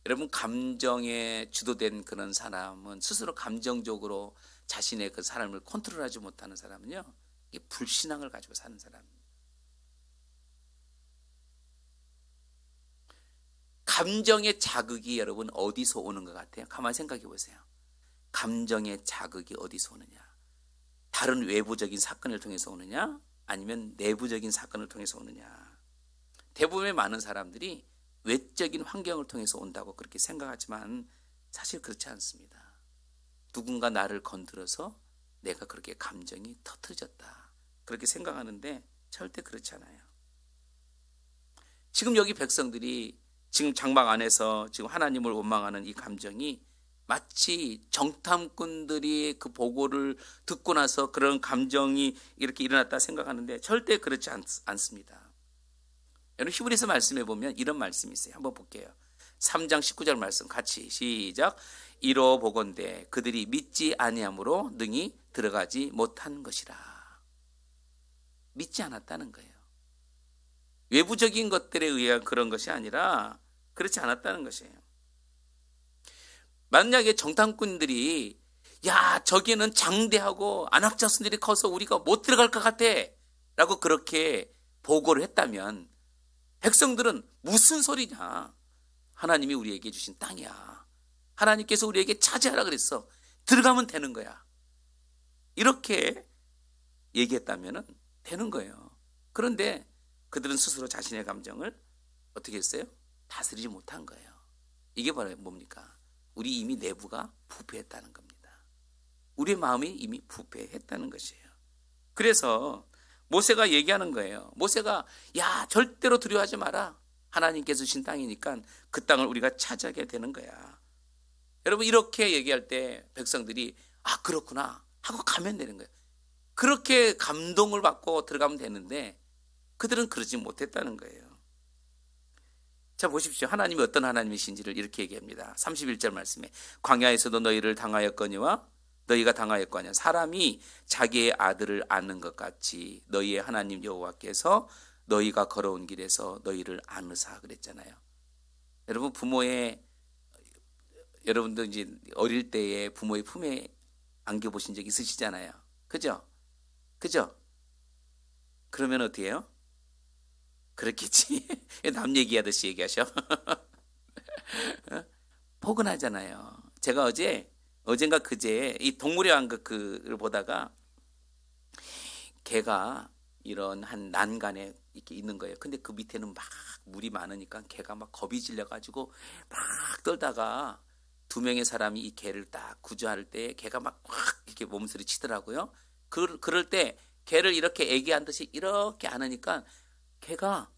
여러분 감정에 주도된 그런 사람은 스스로 감정적으로 자신의 그 삶을 컨트롤하지 못하는 사람은요, 이게 불신앙을 가지고 사는 사람입니다. 감정의 자극이 여러분 어디서 오는 것 같아요? 가만히 생각해 보세요. 감정의 자극이 어디서 오느냐? 다른 외부적인 사건을 통해서 오느냐? 아니면 내부적인 사건을 통해서 오느냐? 대부분의 많은 사람들이 외적인 환경을 통해서 온다고 그렇게 생각하지만 사실 그렇지 않습니다. 누군가 나를 건드려서 내가 그렇게 감정이 터트려졌다 그렇게 생각하는데 절대 그렇지 않아요. 지금 여기 백성들이 지금 장막 안에서 지금 하나님을 원망하는 이 감정이 마치 정탐꾼들이 그 보고를 듣고 나서 그런 감정이 이렇게 일어났다 생각하는데 절대 그렇지 않습니다. 여러분 히브리서 말씀에 보면 이런 말씀이 있어요. 한번 볼게요. 3장 19절 말씀 같이 시작. 이로 보건대 그들이 믿지 아니함으로 능히 들어가지 못한 것이라. 믿지 않았다는 거예요. 외부적인 것들에 의한 그런 것이 아니라 그렇지 않았다는 것이에요. 만약에 정탐꾼들이 야, 저기는 장대하고 안악자손들이 커서 우리가 못 들어갈 것 같아 라고 그렇게 보고를 했다면 백성들은 무슨 소리냐, 하나님이 우리에게 주신 땅이야, 하나님께서 우리에게 차지하라 그랬어, 들어가면 되는 거야, 이렇게 얘기했다면 되는 거예요. 그런데 그들은 스스로 자신의 감정을 어떻게 했어요? 다스리지 못한 거예요. 이게 바로 뭡니까? 우리 이미 내부가 부패했다는 겁니다. 우리의 마음이 이미 부패했다는 것이에요. 그래서 모세가 얘기하는 거예요. 모세가 야, 절대로 두려워하지 마라, 하나님께서 주신 땅이니까 그 땅을 우리가 차지하게 되는 거야. 여러분, 이렇게 얘기할 때 백성들이 아, 그렇구나 하고 가면 되는 거예요. 그렇게 감동을 받고 들어가면 되는데 그들은 그러지 못했다는 거예요. 자, 보십시오. 하나님이 어떤 하나님이신지를 이렇게 얘기합니다. 31절 말씀에 광야에서도 너희를 당하였거니와 너희가 당하였거냐, 사람이 자기의 아들을 아는 것 같이 너희의 하나님 여호와께서 너희가 걸어온 길에서 너희를 아느사 그랬잖아요. 여러분, 여러분도 이제 어릴 때에 부모의 품에 안겨보신 적 있으시잖아요. 그죠? 그러면 어떻게 해요? 그렇겠지. 남 얘기하듯이 얘기하셔. 포근하잖아요. 제가 어젠가 그제 이 동물의 왕국을 보다가 개가 이런 한 난간에 이렇게 있는 거예요. 근데 그 밑에는 막 물이 많으니까 개가 막 겁이 질려가지고 막 떨다가 두 명의 사람이 이 개를 딱 구조할 때 개가 막 확 이렇게 몸소리 치더라고요. 그럴 때 개를 이렇게 애기한듯이 이렇게 안으니까 개가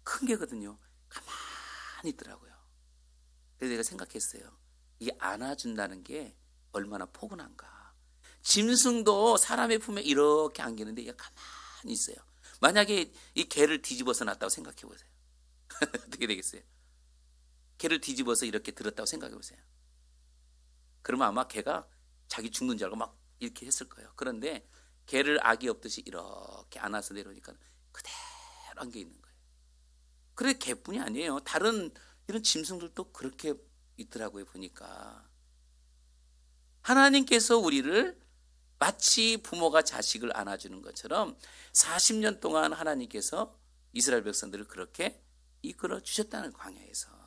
큰 개거든요. 가만히 있더라고요. 그래서 내가 생각했어요. 이게 안아준다는 게 얼마나 포근한가. 짐승도 사람의 품에 이렇게 안기는데 얘가 가만히 있어요. 만약에 이 개를 뒤집어서 놨다고 생각해 보세요. 어떻게 되겠어요? 개를 뒤집어서 이렇게 들었다고 생각해 보세요. 그러면 아마 개가 자기 죽는 줄 알고 막 이렇게 했을 거예요. 그런데 개를 아기 업듯이 이렇게 안아서 내려오니까 그대로 안겨 있는 거예요. 그래, 개뿐이 아니에요. 다른 이런 짐승들도 그렇게 있더라고요, 보니까. 하나님께서 우리를 마치 부모가 자식을 안아주는 것처럼 40년 동안 하나님께서 이스라엘 백성들을 그렇게 이끌어 주셨다는, 광야에서.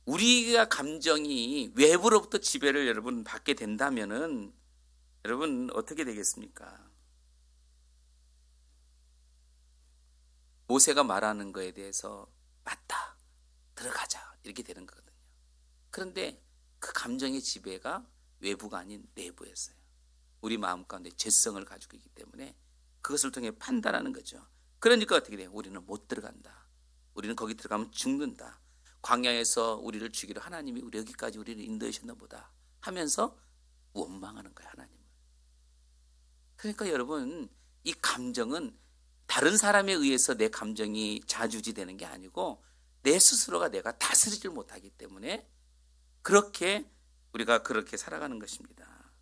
우리가 감정이 외부로부터 지배를 여러분 받게 된다면은 여러분 어떻게 되겠습니까? 모세가 말하는 거에 대해서 맞다, 들어가자, 이렇게 되는 거거든요. 그런데 그 감정의 지배가 외부가 아닌 내부였어요. 우리 마음 가운데 죄성을 가지고 있기 때문에 그것을 통해 판단하는 거죠. 그러니까 어떻게 돼요? 우리는 못 들어간다. 우리는 거기 들어가면 죽는다. 광야에서 우리를 죽이러 하나님이 우리 여기까지 우리를 인도하셨나 보다 하면서 원망하는 거예요, 하나님을. 그러니까 여러분, 이 감정은 다른 사람에 의해서 내 감정이 좌지우지되는 게 아니고 내 스스로가 내가 다스리질 못하기 때문에 우리가 그렇게 살아가는 것입니다.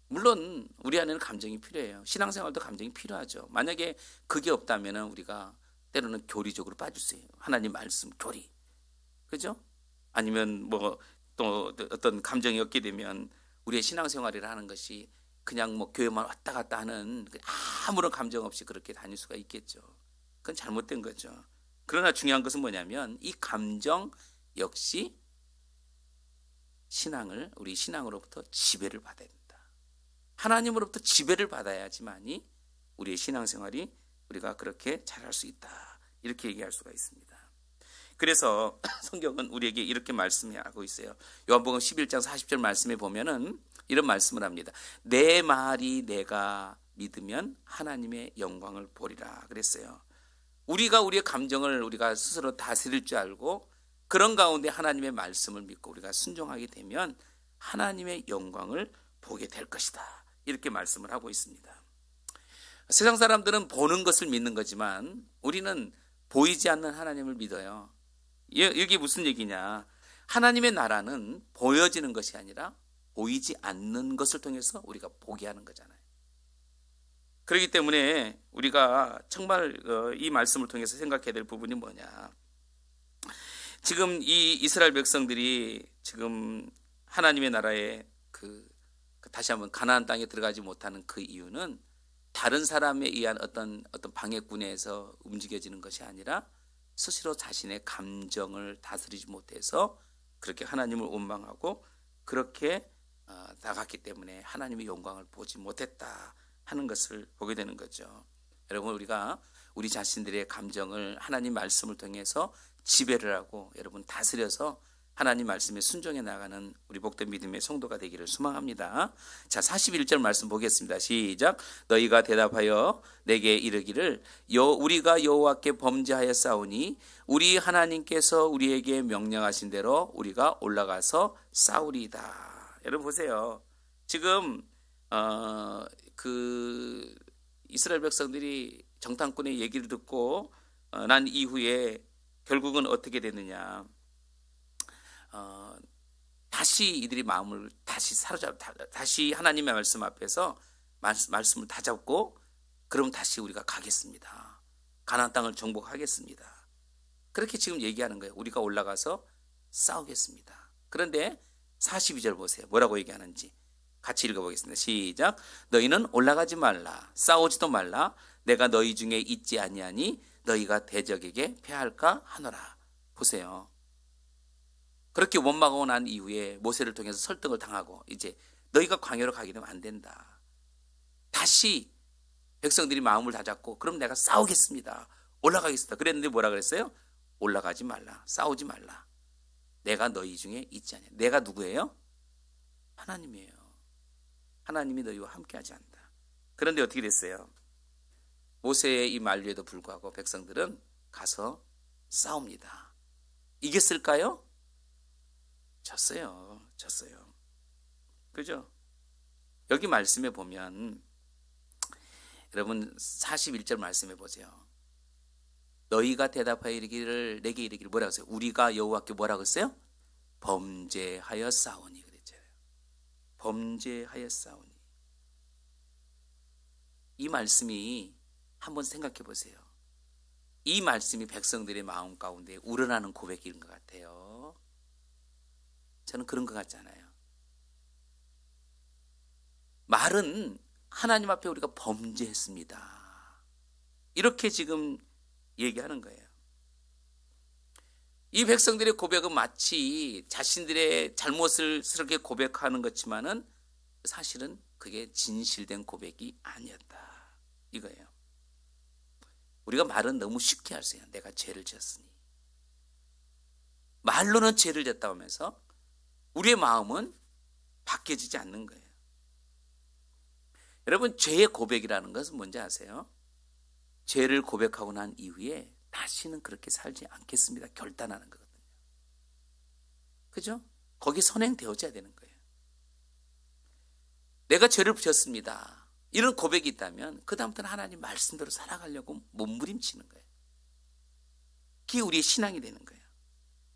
물론 우리 안에는 감정이 필요해요. 신앙생활도 감정이 필요하죠. 만약에 그게 없다면 우리가 때로는 교리적으로 빠질 수 있어요. 하나님 말씀, 교리, 그죠? 아니면 뭐 또 어떤 감정이 없게 되면 우리의 신앙생활이라 하는 것이 그냥 뭐 교회만 왔다 갔다 하는 아무런 감정 없이 그렇게 다닐 수가 있겠죠. 그건 잘못된 거죠. 그러나 중요한 것은 뭐냐면 이 감정 역시 우리 신앙으로부터 지배를 받아야 된다. 하나님으로부터 지배를 받아야지만이 우리의 신앙생활이 우리가 그렇게 잘할 수 있다, 이렇게 얘기할 수가 있습니다. 그래서 성경은 우리에게 이렇게 말씀하고 있어요. 요한복음 11장 40절 말씀에 보면은 이런 말씀을 합니다. 내 말이 내가 믿으면 하나님의 영광을 보리라 그랬어요. 우리가 우리의 감정을 우리가 스스로 다스릴 줄 알고 그런 가운데 하나님의 말씀을 믿고 우리가 순종하게 되면 하나님의 영광을 보게 될 것이다, 이렇게 말씀을 하고 있습니다. 세상 사람들은 보는 것을 믿는 거지만 우리는 보이지 않는 하나님을 믿어요. 이게 무슨 얘기냐? 하나님의 나라는 보여지는 것이 아니라 보이지 않는 것을 통해서 우리가 보게 하는 거잖아요. 그렇기 때문에 우리가 정말 이 말씀을 통해서 생각해야 될 부분이 뭐냐. 지금 이 이스라엘 백성들이 지금 하나님의 나라에 다시 한번 가나안 땅에 들어가지 못하는 그 이유는 다른 사람에 의한 어떤 방해꾼에서 움직여지는 것이 아니라 스스로 자신의 감정을 다스리지 못해서 그렇게 하나님을 원망하고 그렇게 나갔기 때문에 하나님의 영광을 보지 못했다 하는 것을 보게 되는 거죠. 여러분, 우리가 우리 자신들의 감정을 하나님 말씀을 통해서 지배를 하고 여러분 다스려서 하나님 말씀에 순종해 나가는 우리 복된 믿음의 성도가 되기를 소망합니다. 자, 41절 말씀 보겠습니다. 시작. 너희가 대답하여 내게 이르기를 우리가 여호와께 범죄하였사오니 우리 하나님께서 우리에게 명령하신 대로 우리가 올라가서 싸우리이다. 여러분 보세요. 지금 이스라엘 백성들이 정탐꾼의 얘기를 듣고 난 이후에 결국은 어떻게 됐느냐. 다시 이들이 마음을 다시 다시 하나님의 말씀 앞에서 말씀을 다 잡고 그럼 다시 우리가 가겠습니다. 가나안 땅을 정복하겠습니다. 그렇게 지금 얘기하는 거예요. 우리가 올라가서 싸우겠습니다. 그런데 42절 보세요. 뭐라고 얘기하는지 같이 읽어보겠습니다. 시작. 너희는 올라가지 말라. 싸우지도 말라. 내가 너희 중에 있지 아니하니 너희가 대적에게 패할까 하노라. 보세요. 그렇게 원망하고 난 이후에 모세를 통해서 설득을 당하고 이제 너희가 광야로 가게 되면 안 된다. 다시 백성들이 마음을 다잡고 그럼 내가 싸우겠습니다. 올라가겠습니다. 그랬는데 뭐라 그랬어요? 올라가지 말라. 싸우지 말라. 내가 너희 중에 있지 않냐. 내가 누구예요? 하나님이에요. 하나님이 너희와 함께하지 않는다. 그런데 어떻게 됐어요? 모세의 이 만류에도 불구하고 백성들은 가서 싸웁니다. 이겼을까요? 졌어요. 그죠? 여기 말씀에 보면 여러분 41절 말씀해 보세요. 너희가 대답하여 이르기를 내게 이르기를 뭐라고 했어요? 우리가 여호와께 뭐라고 했어요? 범죄하였사오니 그랬잖아요. 범죄하였사오니. 이 말씀이 한번 생각해 보세요. 이 말씀이 백성들의 마음 가운데 우러나는 고백인 것 같아요. 저는 그런 것 같지 않아요. 말은 하나님 앞에 우리가 범죄했습니다. 이렇게 지금 얘기하는 거예요. 이 백성들의 고백은 마치 자신들의 잘못을 스럽게 고백하는 것지만은 사실은 그게 진실된 고백이 아니었다. 이거예요. 우리가 말은 너무 쉽게 할 수 있어요. 내가 죄를 지었으니. 말로는 죄를 졌다고 하면서 우리의 마음은 바뀌어지지 않는 거예요. 여러분, 죄의 고백이라는 것은 뭔지 아세요? 죄를 고백하고 난 이후에 다시는 그렇게 살지 않겠습니다. 결단하는 거거든요. 그죠? 거기 선행되어져야 되는 거예요. 내가 죄를 지었습니다. 이런 고백이 있다면 그 다음부터는 하나님 말씀대로 살아가려고 몸부림치는 거예요. 그게 우리의 신앙이 되는 거예요.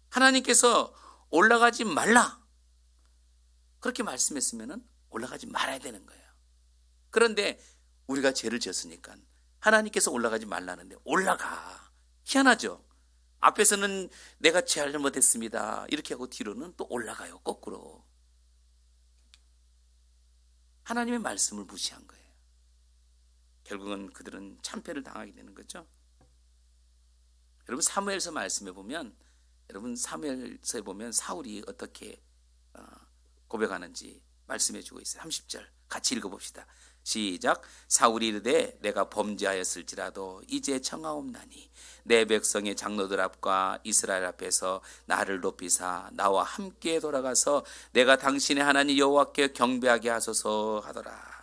하나님께서 올라가지 말라 그렇게 말씀했으면 올라가지 말아야 되는 거예요. 그런데 우리가 죄를 지었으니까 하나님께서 올라가지 말라는데 올라가. 희한하죠? 앞에서는 내가 잘못했습니다 이렇게 하고 뒤로는 또 올라가요. 거꾸로. 하나님의 말씀을 무시한 거예요. 결국은 그들은 참패를 당하게 되는 거죠. 여러분 사무엘서 말씀해 보면 여러분 사무엘서에 보면 사울이 어떻게 고백하는지 말씀해 주고 있어요. 30절 같이 읽어봅시다. 시작. 사울이 이르되 내가 범죄하였을지라도 이제 청하옵나니 내 백성의 장로들 앞과 이스라엘 앞에서 나를 높이사 나와 함께 돌아가서 내가 당신의 하나님 여호와께 경배하게 하소서 하더라.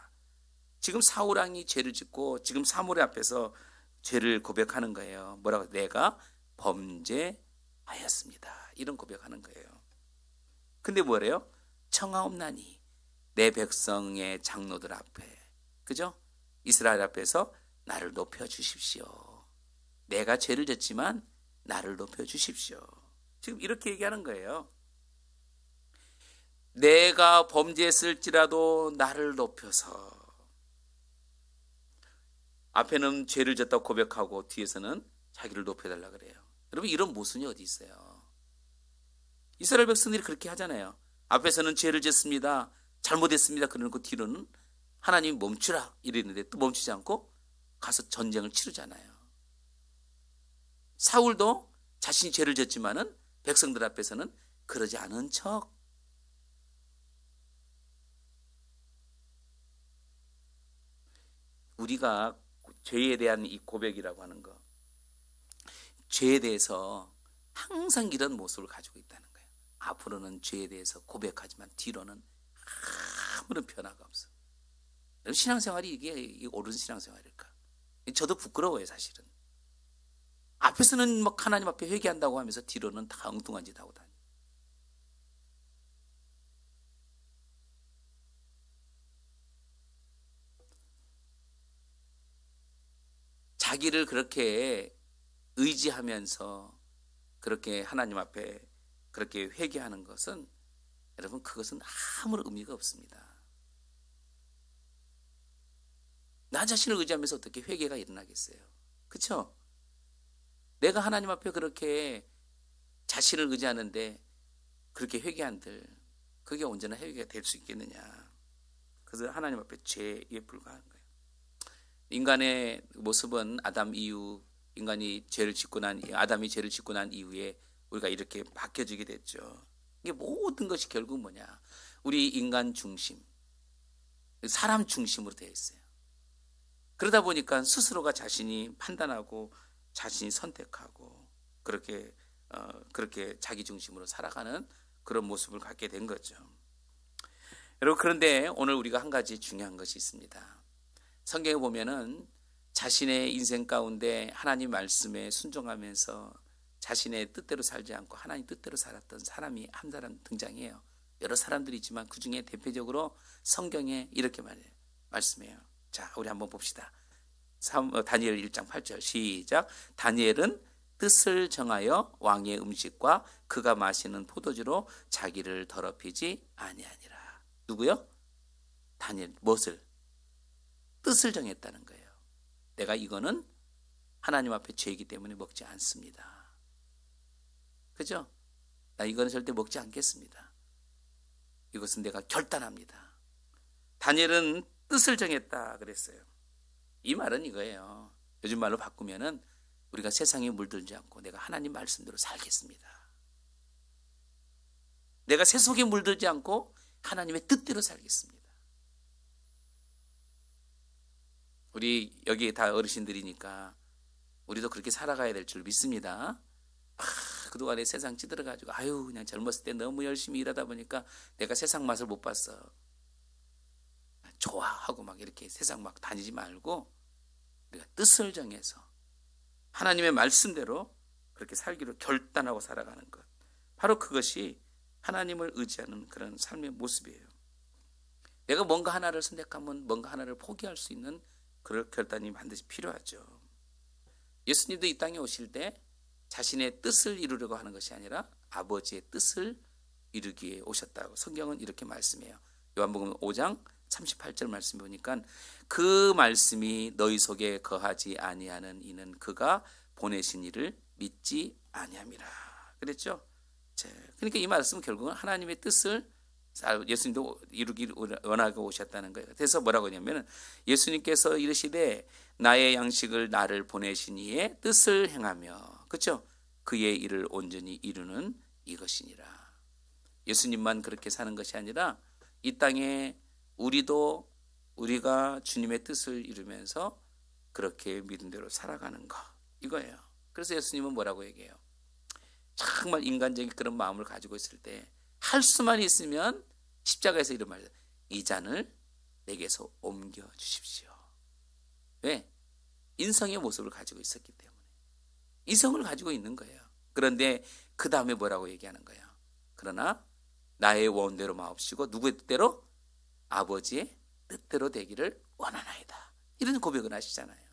지금 사울 왕이 죄를 짓고 지금 사무엘 앞에서 죄를 고백하는 거예요. 뭐라고? 내가 범죄하였습니다. 이런 고백하는 거예요. 근데 뭐래요? 청하옵나니 내 백성의 장로들 앞에, 그죠? 이스라엘 앞에서 나를 높여주십시오. 내가 죄를 졌지만 나를 높여주십시오. 지금 이렇게 얘기하는 거예요. 내가 범죄했을지라도 나를 높여서, 앞에는 죄를 졌다고 고백하고 뒤에서는 자기를 높여달라 그래요. 여러분, 이런 모순이 어디 있어요? 이스라엘 백성들이 그렇게 하잖아요. 앞에서는 죄를 졌습니다, 잘못했습니다 그러고 뒤로는 하나님이 멈추라 이랬는데 또 멈추지 않고 가서 전쟁을 치르잖아요. 사울도 자신이 죄를 졌지만은 백성들 앞에서는 그러지 않은 척. 우리가 죄에 대한 이 고백이라고 하는 거, 죄에 대해서 항상 이런 모습을 가지고 있다는 거예요. 앞으로는 죄에 대해서 고백하지만 뒤로는 아무런 변화가 없어. 신앙생활이 이게 옳은 신앙생활일까? 저도 부끄러워요, 사실은. 앞에서는 막 하나님 앞에 회개한다고 하면서 뒤로는 다 엉뚱한 짓 하고 다녀요. 자기를 그렇게 의지하면서 그렇게 하나님 앞에 그렇게 회개하는 것은, 여러분, 그것은 아무런 의미가 없습니다. 나 자신을 의지하면서 어떻게 회개가 일어나겠어요? 그렇죠? 내가 하나님 앞에 그렇게 자신을 의지하는데 그렇게 회개한들, 그게 언제나 회개가 될 수 있겠느냐. 그래서 하나님 앞에 죄에 불과한 거예요. 인간의 모습은 아담 이후, 아담이 죄를 짓고 난 이후에 우리가 이렇게 바뀌어지게 됐죠. 이게 모든 것이 결국 뭐냐? 우리 인간 중심, 사람 중심으로 되어 있어요. 그러다 보니까 스스로가 자신이 판단하고 자신이 선택하고 그렇게 자기 중심으로 살아가는 그런 모습을 갖게 된 거죠. 여러분, 그런데 오늘 우리가 한 가지 중요한 것이 있습니다. 성경에 보면은 자신의 인생 가운데 하나님 말씀에 순종하면서 자신의 뜻대로 살지 않고 하나님 뜻대로 살았던 사람이 한 사람 등장해요. 여러 사람들이 있지만 그 중에 대표적으로 성경에 이렇게 말씀해요. 자, 우리 한번 봅시다. 다니엘 1장 8절 시작. 다니엘은 뜻을 정하여 왕의 음식과 그가 마시는 포도주로 자기를 더럽히지 아니하니라. 누구요? 다니엘. 무엇을? 뜻을 정했다는 거예요. 내가 이거는 하나님 앞에 죄이기 때문에 먹지 않습니다. 그죠? 나 이거는 절대 먹지 않겠습니다. 이것은 내가 결단합니다. 다니엘은 뜻을 정했다 그랬어요. 이 말은 이거예요. 요즘 말로 바꾸면은 우리가 세상에 물들지 않고 내가 하나님 말씀대로 살겠습니다. 내가 세속에 물들지 않고 하나님의 뜻대로 살겠습니다. 우리 여기 다 어르신들이니까 우리도 그렇게 살아가야 될 줄 믿습니다. 그동안에 세상 찌들어가지고 그냥 젊었을 때 너무 열심히 일하다 보니까 내가 세상 맛을 못 봤어. 좋아하고 막 이렇게 세상 막 다니지 말고 우리가 뜻을 정해서 하나님의 말씀대로 그렇게 살기로 결단하고 살아가는 것, 바로 그것이 하나님을 의지하는 그런 삶의 모습이에요. 내가 뭔가 하나를 선택하면 뭔가 하나를 포기할 수 있는 그런 결단이 반드시 필요하죠. 예수님도 이 땅에 오실 때 자신의 뜻을 이루려고 하는 것이 아니라 아버지의 뜻을 이루기 위해 오셨다고 성경은 이렇게 말씀해요. 요한복음 5장 38절 말씀 보니까 그 말씀이 너희 속에 거하지 아니하는 이는 그가 보내신 이를 믿지 아니함이라 그랬죠. 그러니까 이 말씀은 결국은 하나님의 뜻을 예수님도 이루기 원하고 오셨다는 거예요. 그래서 뭐라고 하냐면 예수님께서 이르시되 나의 양식을 나를 보내신 이의 뜻을 행하며, 그렇죠? 그의 일을 온전히 이루는 이것이니라. 예수님만 그렇게 사는 것이 아니라 이 땅에 우리가 주님의 뜻을 이루면서 그렇게 믿은 대로 살아가는 것, 이거예요. 그래서 예수님은 뭐라고 얘기해요? 정말 인간적인 그런 마음을 가지고 있을 때 할 수만 있으면 십자가에서 이런 말이에요. 이 잔을 내게서 옮겨 주십시오. 왜? 인성의 모습을 가지고 있었기 때문에. 이성을 가지고 있는 거예요. 그런데 그 다음에 뭐라고 얘기하는 거예요? 그러나 나의 원대로 마옵시고 누구의 뜻대로? 아버지의 뜻대로 되기를 원하나이다. 이런 고백을 하시잖아요.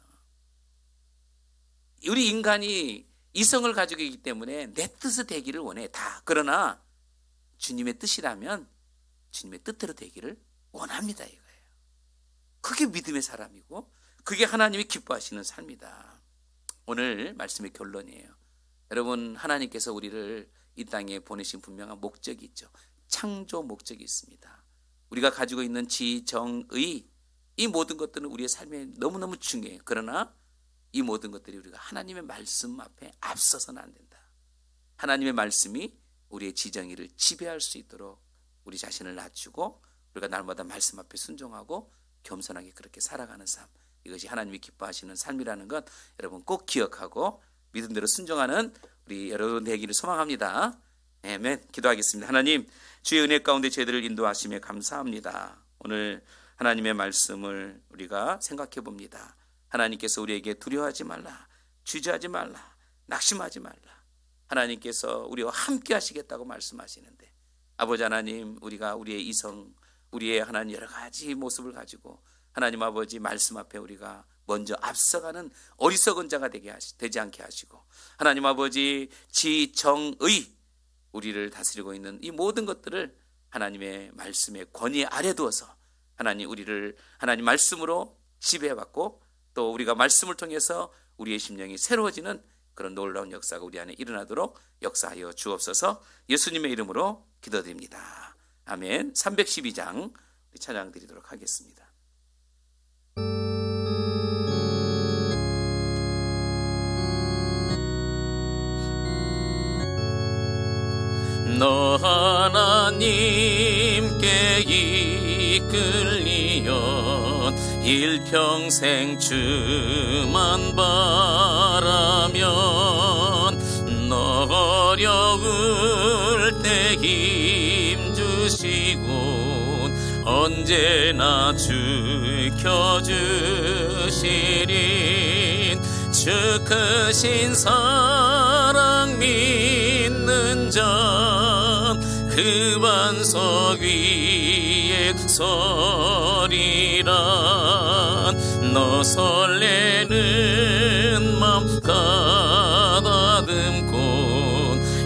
우리 인간이 이성을 가지고 있기 때문에 내 뜻이 되기를 원해. 다. 그러나 주님의 뜻이라면 주님의 뜻대로 되기를 원합니다 이거예요. 그게 믿음의 사람이고 그게 하나님이 기뻐하시는 삶이다. 오늘 말씀의 결론이에요. 여러분, 하나님께서 우리를 이 땅에 보내신 분명한 목적이 있죠. 창조 목적이 있습니다. 우리가 가지고 있는 지, 정, 의, 이 모든 것들은 우리의 삶에 너무너무 중요해요. 그러나 이 모든 것들이 우리가 하나님의 말씀 앞에 앞서서는 안 된다. 하나님의 말씀이 우리의 지정의를 지배할 수 있도록 우리 자신을 낮추고 우리가 날마다 말씀 앞에 순종하고 겸손하게 그렇게 살아가는 삶, 이것이 하나님이 기뻐하시는 삶이라는 것 여러분 꼭 기억하고 믿음대로 순종하는 우리 여러분 되기를 소망합니다. 아멘. 기도하겠습니다. 하나님, 주의 은혜 가운데 저희들을 인도하심에 감사합니다. 오늘 하나님의 말씀을 우리가 생각해 봅니다. 하나님께서 우리에게 두려워하지 말라, 주저하지 말라, 낙심하지 말라. 하나님께서 우리와 함께 하시겠다고 말씀하시는데 아버지 하나님, 우리가 우리의 이성, 우리의 하나님 여러 가지 모습을 가지고 하나님 아버지 말씀 앞에 우리가 먼저 앞서가는 어리석은 자가 되지 않게 하시고 하나님 아버지 지정의 우리를 다스리고 있는 이 모든 것들을 하나님의 말씀의 권위 아래 두어서 하나님 우리를 하나님 말씀으로 지배받고 또 우리가 말씀을 통해서 우리의 심령이 새로워지는 그런 놀라운 역사가 우리 안에 일어나도록 역사하여 주옵소서. 예수님의 이름으로 기도드립니다. 아멘. 312장 찬양 드리도록 하겠습니다. 너 하나님께 이끌리연 일평생 주만 바라면 너 어려울 때 힘주시고 언제나 지켜주시린 주 크신 사랑 믿는 자 그 반석 위에 서리라. 너 설레는 맘 가다듬고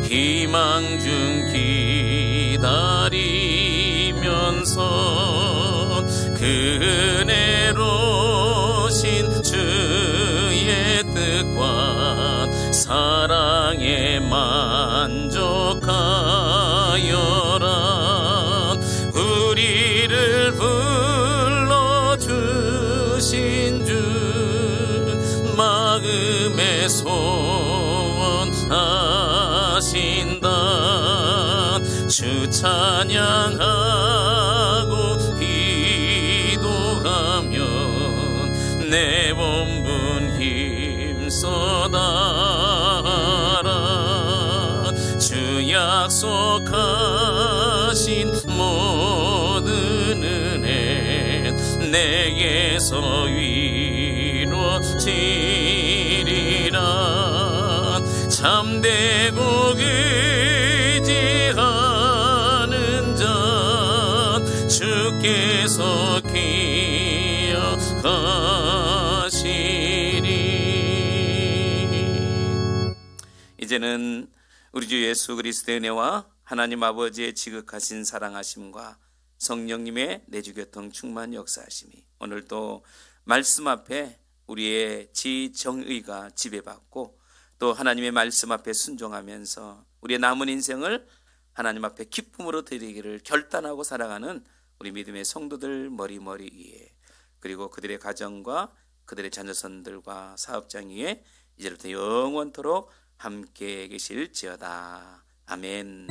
희망 중 기다리면서 그 은혜로신 주의 뜻과 사랑에 만족하여라. 우리를 불러주신 주 마음에 소원하신다. 주 찬양하고 기도하면 내 본분 힘써다라. 주 약속하신 모든 은혜 내게서 이루어지리라. 참되고 의지하는 자 주께서 기억하시리. 이제는 우리 주 예수 그리스도의 은혜와 하나님 아버지의 지극하신 사랑하심과 성령님의 내주교통 충만 역사하심이 오늘도 말씀 앞에 우리의 지정의가 지배받고 또 하나님의 말씀 앞에 순종하면서 우리의 남은 인생을 하나님 앞에 기쁨으로 드리기를 결단하고 살아가는 우리 믿음의 성도들 머리머리 위에 그리고 그들의 가정과 그들의 자녀선들과 사업장 위에 이제부터 영원토록 함께 계실지어다. 아멘.